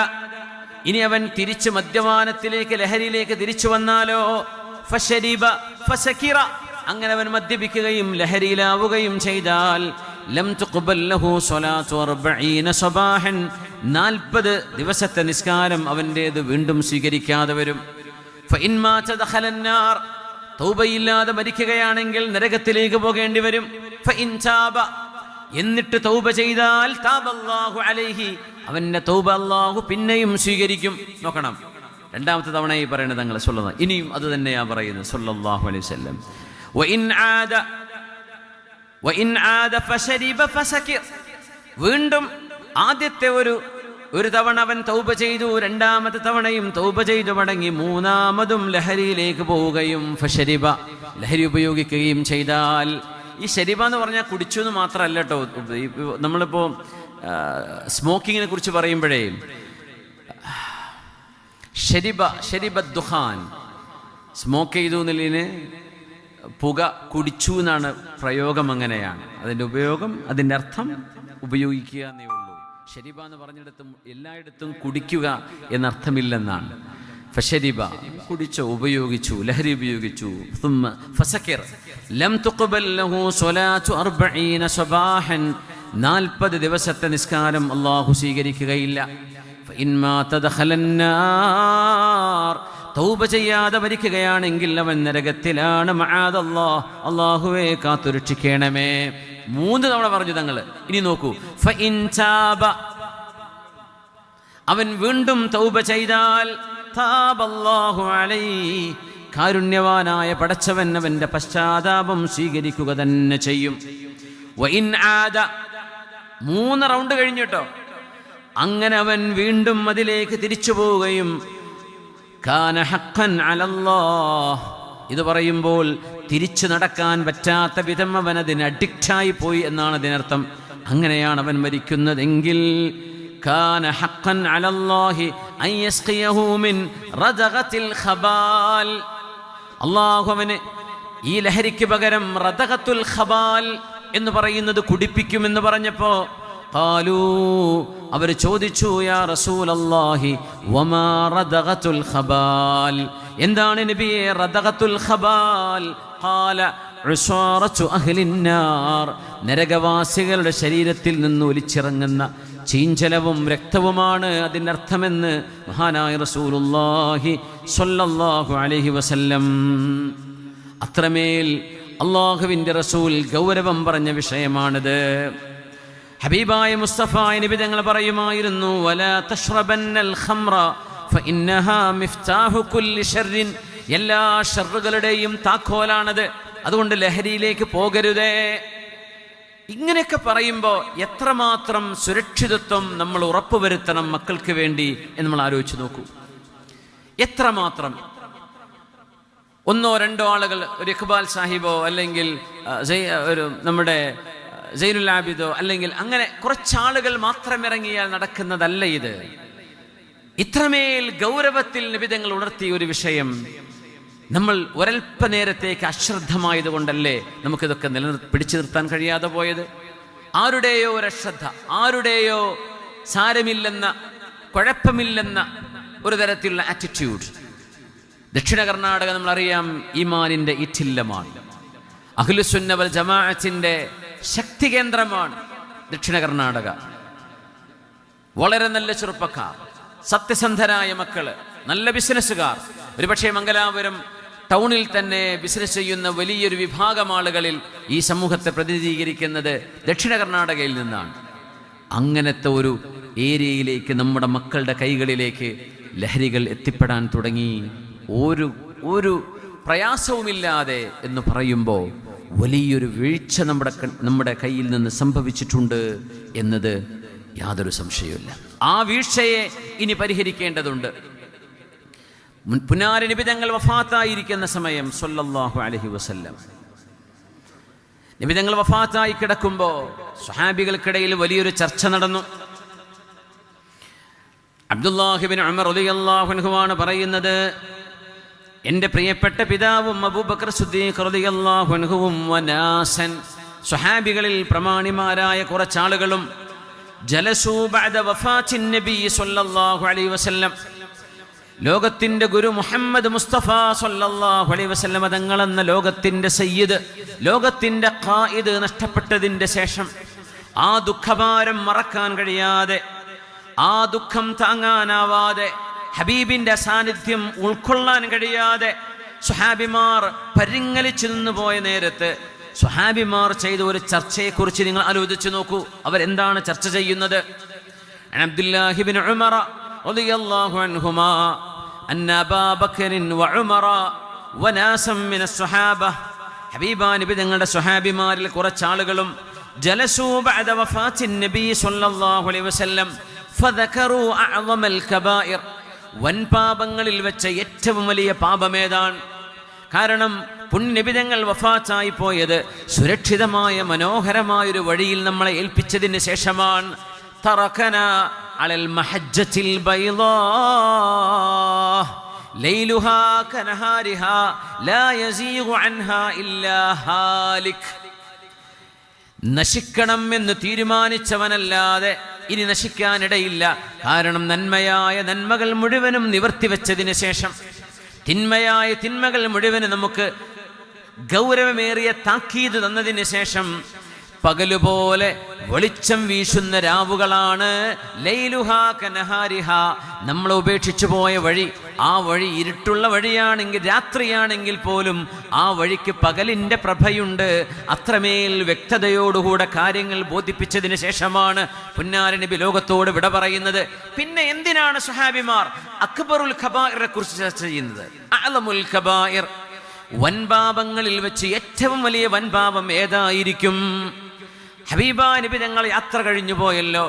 ഇനി അവൻ തിരിച്ച് മദ്യപാനത്തിലേക്ക് ലഹരിയിലേക്ക് തിരിച്ചു വന്നാലോ ഫശരിബ ഫസകിറ, അങ്ങനെ അവൻ മദ്യപിക്കുകയും ലഹരിയിലാവുകയും ചെയ്താൽ ലം തുഖ്ബൽ ലഹു സ്വലാത്തു 40 സ്വബാഹൻ, 40 ദിവസത്തെ നിസ്കാരം അവൻ്റേത് വീണ്ടും സ്വീകരിക്കാതെ വരും. ഫഇൻ മാത ദഖലൻ നാർ, തൗബയില്ലാതെ മരിക്കുകയാണെങ്കിൽ നരകത്തിലേക്ക് പോകേണ്ടി വരും. ഫഇൻ താബ, എന്നിട്ട് തൗബ ചെയ്താൽ താബല്ലാഹു അലൈഹി, അവന്റെ തൗബ അല്ലാഹു പിന്നെയും സ്വീകരിക്കും. നോക്കണം, രണ്ടാമത്തെ തവണ ഈ പറയുന്നത് തങ്ങൾ സ്വല്ലല്ലാഹു, ഇനിയും അത് തന്നെയാ പറയുന്നത് സ്വല്ലല്ലാഹു അലൈഹി വസല്ലം. വഇൻ ആദ ഫശരിബ ഫസകിർ, വീണ്ടും ആദ്യത്തെ ഒരു തവണ അവൻ തൗബ ചെയ്തു, രണ്ടാമത്തെ തവണയും തൗബ ചെയ്തു മടങ്ങി, മൂന്നാമതും ലഹരിയിലേക്ക് പോവുകയും ഫശരിബ, ലഹരി ഉപയോഗിക്കുകയും ചെയ്താൽ, ഈ ശരിബ എന്ന് പറഞ്ഞാൽ കുടിച്ചു എന്ന് മാത്രമല്ല കേട്ടോ. നമ്മളിപ്പോൾ സ്മോക്കിങ്ങിനെ കുറിച്ച് പറയുമ്പോഴേ ശരിബ ദുഖാൻ, സ്മോക്ക് ചെയ്തു എന്നുള്ളതിന് പുക കുടിച്ചു എന്നാണ് പ്രയോഗം, അങ്ങനെയാണ് അതിൻ്റെ ഉപയോഗം. അതിൻ്റെ അർത്ഥം ഉപയോഗിക്കുക എന്നേ ഉള്ളൂ. ഷരിബ എന്ന് പറഞ്ഞിടത്തും എല്ലായിടത്തും കുടിക്കുക എന്നർത്ഥമില്ലെന്നാണ്. ഫശരിബ കുടിച്ചോ, ഉപയോഗിച്ചു, ലഹരി ഉപയോഗിച്ചു. ഫസക്കിർ ലം തുഖ്ബൽ ലഹു സ്വലാത്തു 40 സ്വബാഹൻ 40 ദിവസത്തെ നിസ്കാരം അല്ലാഹു സ്വീകരിക്കുകയില്ല. ഫഇൻമാ തദഖലന്നാർ തൗബ ചെയ്യാതെ മരിക്കുകയാണെങ്കിൽ അവൻ നരകത്തിലാണ്. മആദല്ലാഹ്, അല്ലാഹുവേ കാത്തുരക്ഷിക്കണമേ. 3 തവണ പറഞ്ഞു തങ്ങൾ. ഇനി നോക്കൂ, ഫഇൻ താബ അവൻ വീണ്ടും തൗബ ചെയ്താൽ താബല്ലാഹു അലൈഹി കാരുണ്യവാനായ പടച്ചവൻ അവന്റെ പശ്ചാത്താപം സ്വീകരിക്കുക തന്നെ ചെയ്യും. വഇൻ ആദ 3 റൗണ്ട് കഴിഞ്ഞിട്ടോ അങ്ങനെ അവൻ വീണ്ടും അതിലേക്ക് തിരിച്ചു പോവുകയും കാന ഹഖൻ അലല്ലാഹ് ഇത് പറയുമ്പോൾ തിരിച്ചു നടക്കാൻ പറ്റാത്ത വിധം അവൻ അതിന് അഡിക്റ്റായി പോയി എന്നാണ് അതിനർത്ഥം. അങ്ങനെയാണ് അവൻ മരിക്കുന്നതെങ്കിൽ കാന ഹഖൻ അലല്ലാഹി അൻ യസ്ഖിയഹു മിൻ റദഗത്തിൽ ഖബാൽ അല്ലാഹു അവന് ഈ ലഹരിക്ക് പകരം റദഗത്തുൽ ഖബാൽ എന്ന് പറയുന്നത് കുടിപ്പിക്കുമെന്ന് പറഞ്ഞപ്പോൾ ഖാലൂ അവർ ചോദിച്ചു, യാ റസൂലല്ലാഹി വമാ റദഗത്തുൽ ഖബാൽ, എന്താണ് നബിയേ റദഗത്തുൽ ഖബാൽ? ഖാല ഉസ്വാറത്തു അഹ്ലിന്നാർ, നരകവാസികളുടെ ശരീരത്തിൽ നിന്ന് ഒലിച്ചിറങ്ങുന്ന ചീഞ്ചലവും രക്തവുമാണ് അതിൻ്റെ അർത്ഥമെന്ന് മഹാനായ റസൂലുള്ളാഹി സ്വല്ലല്ലാഹു അലൈഹി വസല്ലം. അത്രമേൽ അല്ലാഹുവിൻ്റെ റസൂൽ ഗൗരവം പറഞ്ഞ വിഷയമാണിത്. ഹബീബായ മുസ്തഫ നബി തങ്ങൾ പറയുമായിരുന്നു, വലാ തശ്റബന്നൽ ഖംറ ഫഇന്നഹാ മിഫ്താഹു കുല്ലി ശർറിൻ, എല്ലാ ഷർറുകളുടെയും താക്കോലാണത്, അതുകൊണ്ട് ലഹരിയിലേക്ക് പോകരുതേ. ഇങ്ങനെയൊക്കെ പറയുമ്പോൾ എത്രമാത്രം സുരക്ഷിതത്വം നമ്മൾ ഉറപ്പുവരുത്തണം മക്കൾക്ക് വേണ്ടി എന്ന് നമ്മൾ ആലോചിച്ച് നോക്കൂ. എത്രമാത്രം 1-2 ആളുകൾ, ഒരു ഇഖ്ബാൽ സാഹിബോ അല്ലെങ്കിൽ ഒരു നമ്മുടെ സൈനുൽ ആബിദോ അല്ലെങ്കിൽ അങ്ങനെ കുറച്ചാളുകൾ മാത്രം ഇറങ്ങിയാൽ നടക്കുന്നതല്ല ഇത്. ഇത്രമേൽ ഗൗരവത്തിൽ നിബിധങ്ങൾ ഉണർത്തിയ ഒരു വിഷയം നമ്മൾ ഒരൽപ്പ നേരത്തേക്ക് അശ്രദ്ധമായതുകൊണ്ടല്ലേ നമുക്കിതൊക്കെ പിടിച്ചു നിർത്താൻ കഴിയാതെ പോയത്. ആരുടെയോ ഒരു അശ്രദ്ധ, ആരുടെയോ സാരമില്ലെന്ന, കുഴപ്പമില്ലെന്ന ഒരു തരത്തിലുള്ള ആറ്റിറ്റ്യൂഡ്. ദക്ഷിണ കർണാടക നമ്മളറിയാം ഈമാനിന്റെ ഇറ്റില്ലമാണ്, അഹ്ലുസുന്ന വൽ ജമാഅത്തിന്റെ ശക്തി കേന്ദ്രമാണ് ദക്ഷിണ കർണാടക. വളരെ നല്ല ചെറുപ്പക്കാർ, സത്യസന്ധരായ മക്കള്, നല്ല ബിസിനസ്സുകാർ. ഒരുപക്ഷെ മംഗലാപുരം ടൗണിൽ തന്നെ ബിസിനസ് ചെയ്യുന്ന വലിയൊരു വിഭാഗം ആളുകളിൽ ഈ സമൂഹത്തെ പ്രതിനിധീകരിക്കുന്നത് ദക്ഷിണ കർണാടകയിൽ നിന്നാണ്. അങ്ങനത്തെ ഒരു ഏരിയയിലേക്ക് നമ്മുടെ മക്കളുടെ കൈകളിലേക്ക് ലഹരികൾ എത്തിപ്പെടാൻ തുടങ്ങി. ഒരു പ്രയാസവുമില്ലാതെ എന്ന് പറയുമ്പോൾ വലിയൊരു വീഴ്ച നമ്മുടെ കയ്യിൽ നിന്ന് സംഭവിച്ചിട്ടുണ്ട് എന്നത് യാതൊരു സംശയവുമില്ല. ആ വീഴ്ചയെ ഇനി പരിഹരിക്കേണ്ടതുണ്ട്. പുനാരി നബി തങ്ങൾ വഫാത്തായിരിക്കുന്ന സമയം സല്ലല്ലാഹു അലൈഹി വസല്ലം, നബി തങ്ങൾ വഫാത്തായി കിടക്കുമ്പോൾ സ്വഹാബികൾക്കിടയിൽ വലിയൊരു ചർച്ച നടന്നു. അബ്ദുല്ലാഹി ഇബ്നു ഉമർ റളിയല്ലാഹു അൻഹുവാണ് പറയുന്നത്, എൻ്റെ പ്രിയപ്പെട്ട പിതാവും അബൂബക്കർ സിദ്ദീഖ് റളിയല്ലാഹു അൻഹുവും വനാസൻ, സ്വഹാബികളിൽ പ്രമാണിമാരായ കുറച്ചാളുകളും ജലസൂ ബഅദ വഫാത്തിൻ നബി സല്ലല്ലാഹു അലൈഹി വസല്ലം, ലോകത്തിൻ്റെ ഗുരു മുഹമ്മദ് മുസ്തഫ സല്ലല്ലാഹു അലൈഹി വസല്ലം തങ്ങളെന്ന ലോകത്തിൻ്റെ സയ്യിദ്, ലോകത്തിൻ്റെ ഖായിദ് നഷ്ടപ്പെട്ടതിൻ്റെ ശേഷം ആ ദുഃഖഭാരം മറക്കാൻ കഴിയാതെ, ആ ദുഃഖം താങ്ങാനാവാതെ, ഹബീബിൻ്റെ സാന്നിധ്യം ഉൾക്കൊള്ളാൻ കഴിയാതെ സ്വഹാബിമാർ പരിങ്ങലിച്ചു നിന്ന് പോയ നേരത്ത് സ്വഹാബിമാർ ചെയ്ത ഒരു ചർച്ചയെക്കുറിച്ച് നിങ്ങൾ ആലോചിച്ച് നോക്കൂ. അവരെന്താണ് ചർച്ച ചെയ്യുന്നത്? അബ്ദുല്ലാഹി ഇബ്നു ഉമർ റളിയല്ലാഹു അൻഹുമാ അന്ന അബാ ബക്കറിൻ വഉമറ വനാസം മിനസ് സ്വഹാബ, ഹബീബാ നബി തങ്ങളുടെ സ്വഹാബിമാരിൽ കുറച്ചാളുകളും ജലസൂ ബഅദ വഫാത്തിൻ നബി സല്ലല്ലാഹു അലൈഹി വസല്ലം ഫദകറു അഅ്ളമൽ കബായിർ, വൻപാപങ്ങളിൽ വെച്ച ഏറ്റവും വലിയ പാപമേതാണ്? കാരണം പുണ്യനിബിതങ്ങൾ വഫാത്തായി പോയത് സുരക്ഷിതമായ മനോഹരമായൊരു വഴിയിൽ നമ്മളെ ഏൽപ്പിച്ചതിന് ശേഷമാണ്. തറകന അലൽ മഹജ്ജത്തിൽ ബൈളാ, ലൈലുഹാ കനഹാരിഹാ ലാ യസീഗു അൻഹാ ഇല്ലാ ഹാലിക്. നശിക്കണം എന്ന് തീരുമാനിച്ചവനല്ലാതെ ഇനി നശിക്കാനിടയില്ല. കാരണം നന്മയായ നന്മകൾ മുഴുവനും നിവർത്തിവെച്ചതിന് ശേഷം, തിന്മയായ തിന്മകൾ മുഴുവനും നമുക്ക് ഗൗരവമേറിയ താക്കീത് തന്നതിന് ശേഷം പകലുപോലെ വെളിച്ചം വീശുന്ന രാവുകളാണ് ലൈലുഹാ കനഹാരിഹാ. നമ്മൾ ഉപേക്ഷിച്ചു പോയ വഴി, ആ വഴി ഇരുട്ടുള്ള വഴിയാണെങ്കിൽ, രാത്രിയാണെങ്കിൽ പോലും ആ വഴിക്ക് പകലിൻ്റെ പ്രഭയുണ്ട്. അത്രമേൽ വ്യക്തതയോടുകൂടെ കാര്യങ്ങൾ ബോധിപ്പിച്ചതിന് ശേഷമാണ് പുന്നാര നബി ലോകത്തോട് വിട പറയുന്നത്. പിന്നെ എന്തിനാണ് സ്വഹാബിമാർ അക്ബറുൽ ഖബായിറെ കുറിച്ച് ചർച്ച ചെയ്യുന്നത്? അഅ്ലമുൽ ഖബായിർ, വൻപാപങ്ങളിൽ വെച്ച് ഏറ്റവും വലിയ വൻപാപം ഏതായിരിക്കും? ഹബീബ നബി തങ്ങൾ യാത്ര കഴിഞ്ഞു പോയല്ലോ.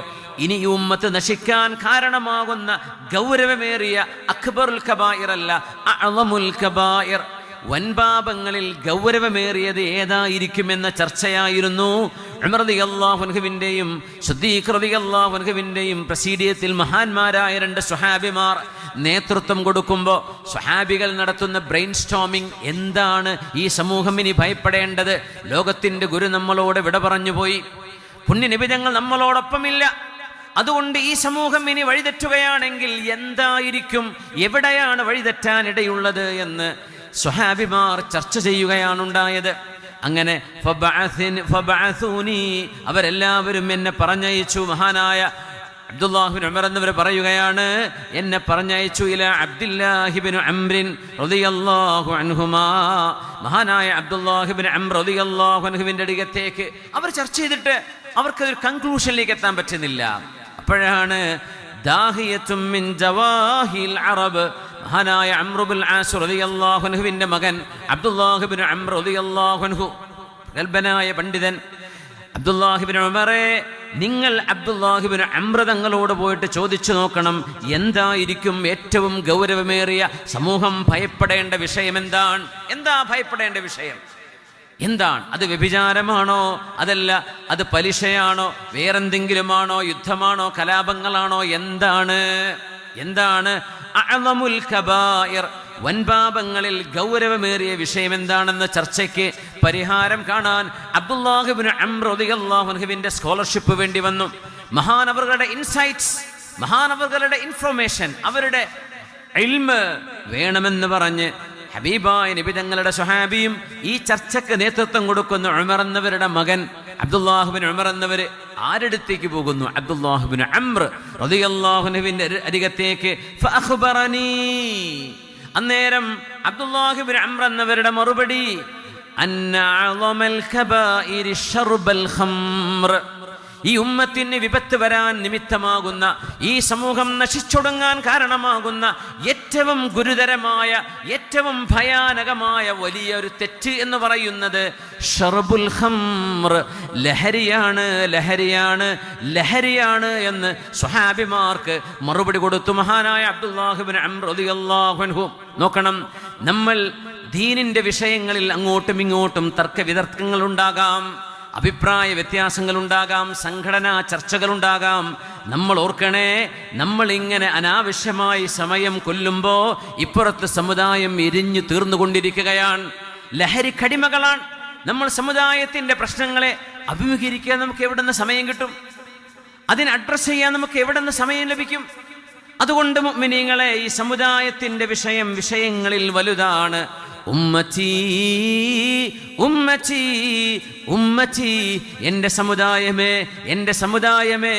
ഇനി ഈ ഉമ്മത്ത് നശിക്കാൻ കാരണമാകുന്ന ഗൗരവമേറിയ അക്ബറുൽ ഖബായിർ അല്ല, അഅ്ലമുൽ ഖബായിർ, വൻപാപങ്ങളിൽ ഗൗരവമേറിയത് ഏതായിരിക്കുമെന്ന ചർച്ചയായിരുന്നു ഉമർ റളിയല്ലാഹു അൻഹുവിൻ്റെയും സിദ്ദീഖ് റളിയല്ലാഹു അൻഹുവിൻ്റെയും പ്രസീഡിയത്തിൽ മഹാന്മാരായ രണ്ട് സ്വഹാബിമാർ നേതൃത്വം കൊടുക്കുമ്പോൾ സ്വഹാബികൾ നടത്തുന്ന ബ്രെയിൻ സ്റ്റോമിംഗ്. എന്താണ് ഈ സമൂഹം ഇനി ഭയപ്പെടേണ്ടത്? ലോകത്തിൻ്റെ ഗുരു നമ്മളോട് വിട പറഞ്ഞുപോയി, പുണ്യനബി തങ്ങൾ നമ്മളോടൊപ്പമില്ല. അതുകൊണ്ട് ഈ സമൂഹം ഇനി വഴിതെറ്റുകയാണെങ്കിൽ എന്തായിരിക്കും, എവിടെയാണ് വഴിതെറ്റാനിടയുള്ളത് എന്ന് സ്വഹാബിമാർ ചർച്ച ചെയ്യുകയാണുണ്ടായത്. അങ്ങനെ അവരെല്ലാവരും എന്നെ പറഞ്ഞയച്ചു. മഹാനായ അബ്ദുല്ലാഹിബ്നു ഉമർ എന്നിവർ പറയുകയാണ്, എന്നെ പറഞ്ഞയച്ചു ഇല അബ്ദുല്ലാഹിബ്നു അംറിൻ റളിയല്ലാഹു അൻഹുമാ, മഹാനായ അബ്ദുല്ലാഹിബ്നു അംർ റളിയല്ലാഹു അൻഹുവിൻ്റെ അടുക്കലേക്ക്. അവർ ചർച്ച ചെയ്തിട്ട് അവർക്കൊരു കൺക്ലൂഷനിലേക്ക് എത്താൻ പറ്റുന്നില്ല. അപ്പോഴാണ് ദാഹിയത്തും മിൻ ജവാഹിൽ അറബ്, മഹാനായ അംർ ഇബ്നുൽ ആസ് റളിയല്ലാഹു അൻഹുവിൻ്റെ മകൻ അബ്ദുല്ലാഹിബ്നു അംർ റളിയല്ലാഹു അൻഹു, ഗൽബനായ പണ്ഡിതൻ, അബ്ദുല്ലാഹിബ്നു ഉമറെ, നിങ്ങൾ അബ്ദുല്ലാഹിബ്നു അംർ തങ്ങളോട് പോയിട്ട് ചോദിച്ചു നോക്കണം, എന്തായിരിക്കും ഏറ്റവും ഗൗരവമേറിയ സമൂഹം ഭയപ്പെടേണ്ട വിഷയം എന്താണ്? എന്താ ഭയപ്പെടേണ്ട വിഷയം എന്താണ്? അത് വ്യഭിചാരമാണോ? അതല്ല അത് പലിശയാണോ? വേറെന്തെങ്കിലുമാണോ? യുദ്ധമാണോ? കലാപങ്ങളാണോ? എന്താണ് അഅ്ലമുൽ കബായിർ, വൻപാപങ്ങളിൽ ഗൗരവമേറിയ വിഷയം എന്താണെന്ന ചർച്ചയ്ക്ക് പരിഹാരം കാണാൻ അബ്ദുല്ലാഹിബ്നു അംർ റളിയല്ലാഹു അൻഹുവിൻ്റെ സ്കോളർഷിപ്പ് വേണ്ടി വന്നു. മഹാനവറുകളുടെ ഇൻസൈറ്റ്സ്, മഹാനവറുകളുടെ ഇൻഫർമേഷൻ, അവരുടെ ഇൽമ് വേണമെന്ന് പറഞ്ഞ് ഹബീബായ നബി തങ്ങളുടെ സ്വഹാബിയും ഈ ചർച്ചയ്ക്ക് നേതൃത്വം കൊടുക്കുന്ന ഉമർ എന്നവരുടെ മകൻ അബ്ദുല്ലാഹിബ്നു ഉമർ എന്നവർ ആരടുത്തേക്ക് പോകുന്നു? അബ്ദുല്ലാഹിബ്നു അംർ റളിയല്ലാഹു അൻഹുവിൻ്റെ അരികത്തേക്ക്. ഫഅഖ്ബറനീ, അന്നേരം അബ്ദുല്ലാഹിബ്നു അംർ എന്നവരുടെ മറുപടി, അന്ന അഅ്ളമൽ കബായിരി ശർബൽ ഖംർ, ഈ ഉമ്മത്തിന് വിപത്ത് വരാൻ നിമിത്തമാകുന്ന, ഈ സമൂഹം നശിച്ചൊടുങ്ങാൻ കാരണമാകുന്ന ഏറ്റവും ഗുരുതരമായ, ഏറ്റവും ഭയാനകമായ വലിയൊരു തെറ്റ് എന്ന് പറയുന്നത് ഷർബുൽ ഖംർ, ലഹരിയാണ് എന്ന് സ്വഹാബിമാർക്ക് മറുപടി കൊടുത്തു മഹാനായ അബ്ദുല്ലാഹിബ്നു അംർ റളിയല്ലാഹു അൻഹു. നോക്കണം, നമ്മൾ ദീനിന്റെ വിഷയങ്ങളിൽ അങ്ങോട്ടും ഇങ്ങോട്ടും തർക്കവിതർക്കങ്ങൾ ഉണ്ടാകാം, അഭിപ്രായ വ്യത്യാസങ്ങളുണ്ടാകാം, സംഘടനാ ചർച്ചകളുണ്ടാകാം. നമ്മൾ ഓർക്കണേ, നമ്മളിങ്ങനെ അനാവശ്യമായി സമയം കൊല്ലുമ്പോൾ ഇപ്പുറത്ത് സമുദായം എരിഞ്ഞു തീർന്നുകൊണ്ടിരിക്കുകയാണ്. ലഹരി കടിമകളാണ്. നമ്മൾ സമുദായത്തിൻ്റെ പ്രശ്നങ്ങളെ അഭിമുഖീകരിക്കാൻ നമുക്ക് എവിടെ നിന്ന് സമയം കിട്ടും? അതിനെ അഡ്രസ്സ് ചെയ്യാൻ നമുക്ക് എവിടെ നിന്ന് സമയം ലഭിക്കും? അതുകൊണ്ട് മുഅ്മിനീങ്ങളെ, ഈ സമുദായത്തിൻ്റെ വിഷയങ്ങളിൽ വലുതാണ്. ഉമ്മത്തി ഉമ്മത്തി ഉമ്മത്തി, എൻ്റെ സമുദായമേ, എൻ്റെ സമുദായമേ,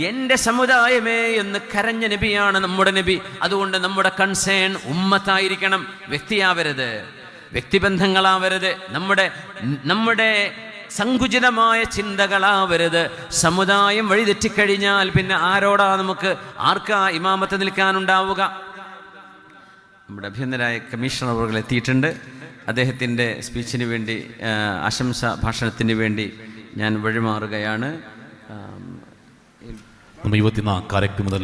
എൻ്റെ സമുദായമേ എന്ന് കരഞ്ഞ നബിയാണ് നമ്മുടെ നബി. അതുകൊണ്ട് നമ്മുടെ കൺസേൺ ഉമ്മത്തായിരിക്കണം, വ്യക്തിയാവരുത്, വ്യക്തിബന്ധങ്ങളാവരുത്, നമ്മുടെ സങ്കുചിതമായ ചിന്തകളാവരുത്. സമുദായം വഴിതെറ്റിക്കഴിഞ്ഞാൽ പിന്നെ ആർക്കാ ഇമാമത്ത് നിൽക്കാനുണ്ടാവുക? നമ്മുടെ അഭ്യന്തരായ കമ്മീഷണർ അവർ എത്തിയിട്ടുണ്ട്. അദ്ദേഹത്തിൻ്റെ സ്പീച്ചിന് വേണ്ടി, ആശംസ ഭാഷണത്തിന് വേണ്ടി ഞാൻ വഴിമാറുകയാണ്. ನಮ್ಮ ಇವತ್ತಿನ ಕಾರ್ಯಕ್ರಮದಲ್ಲಿ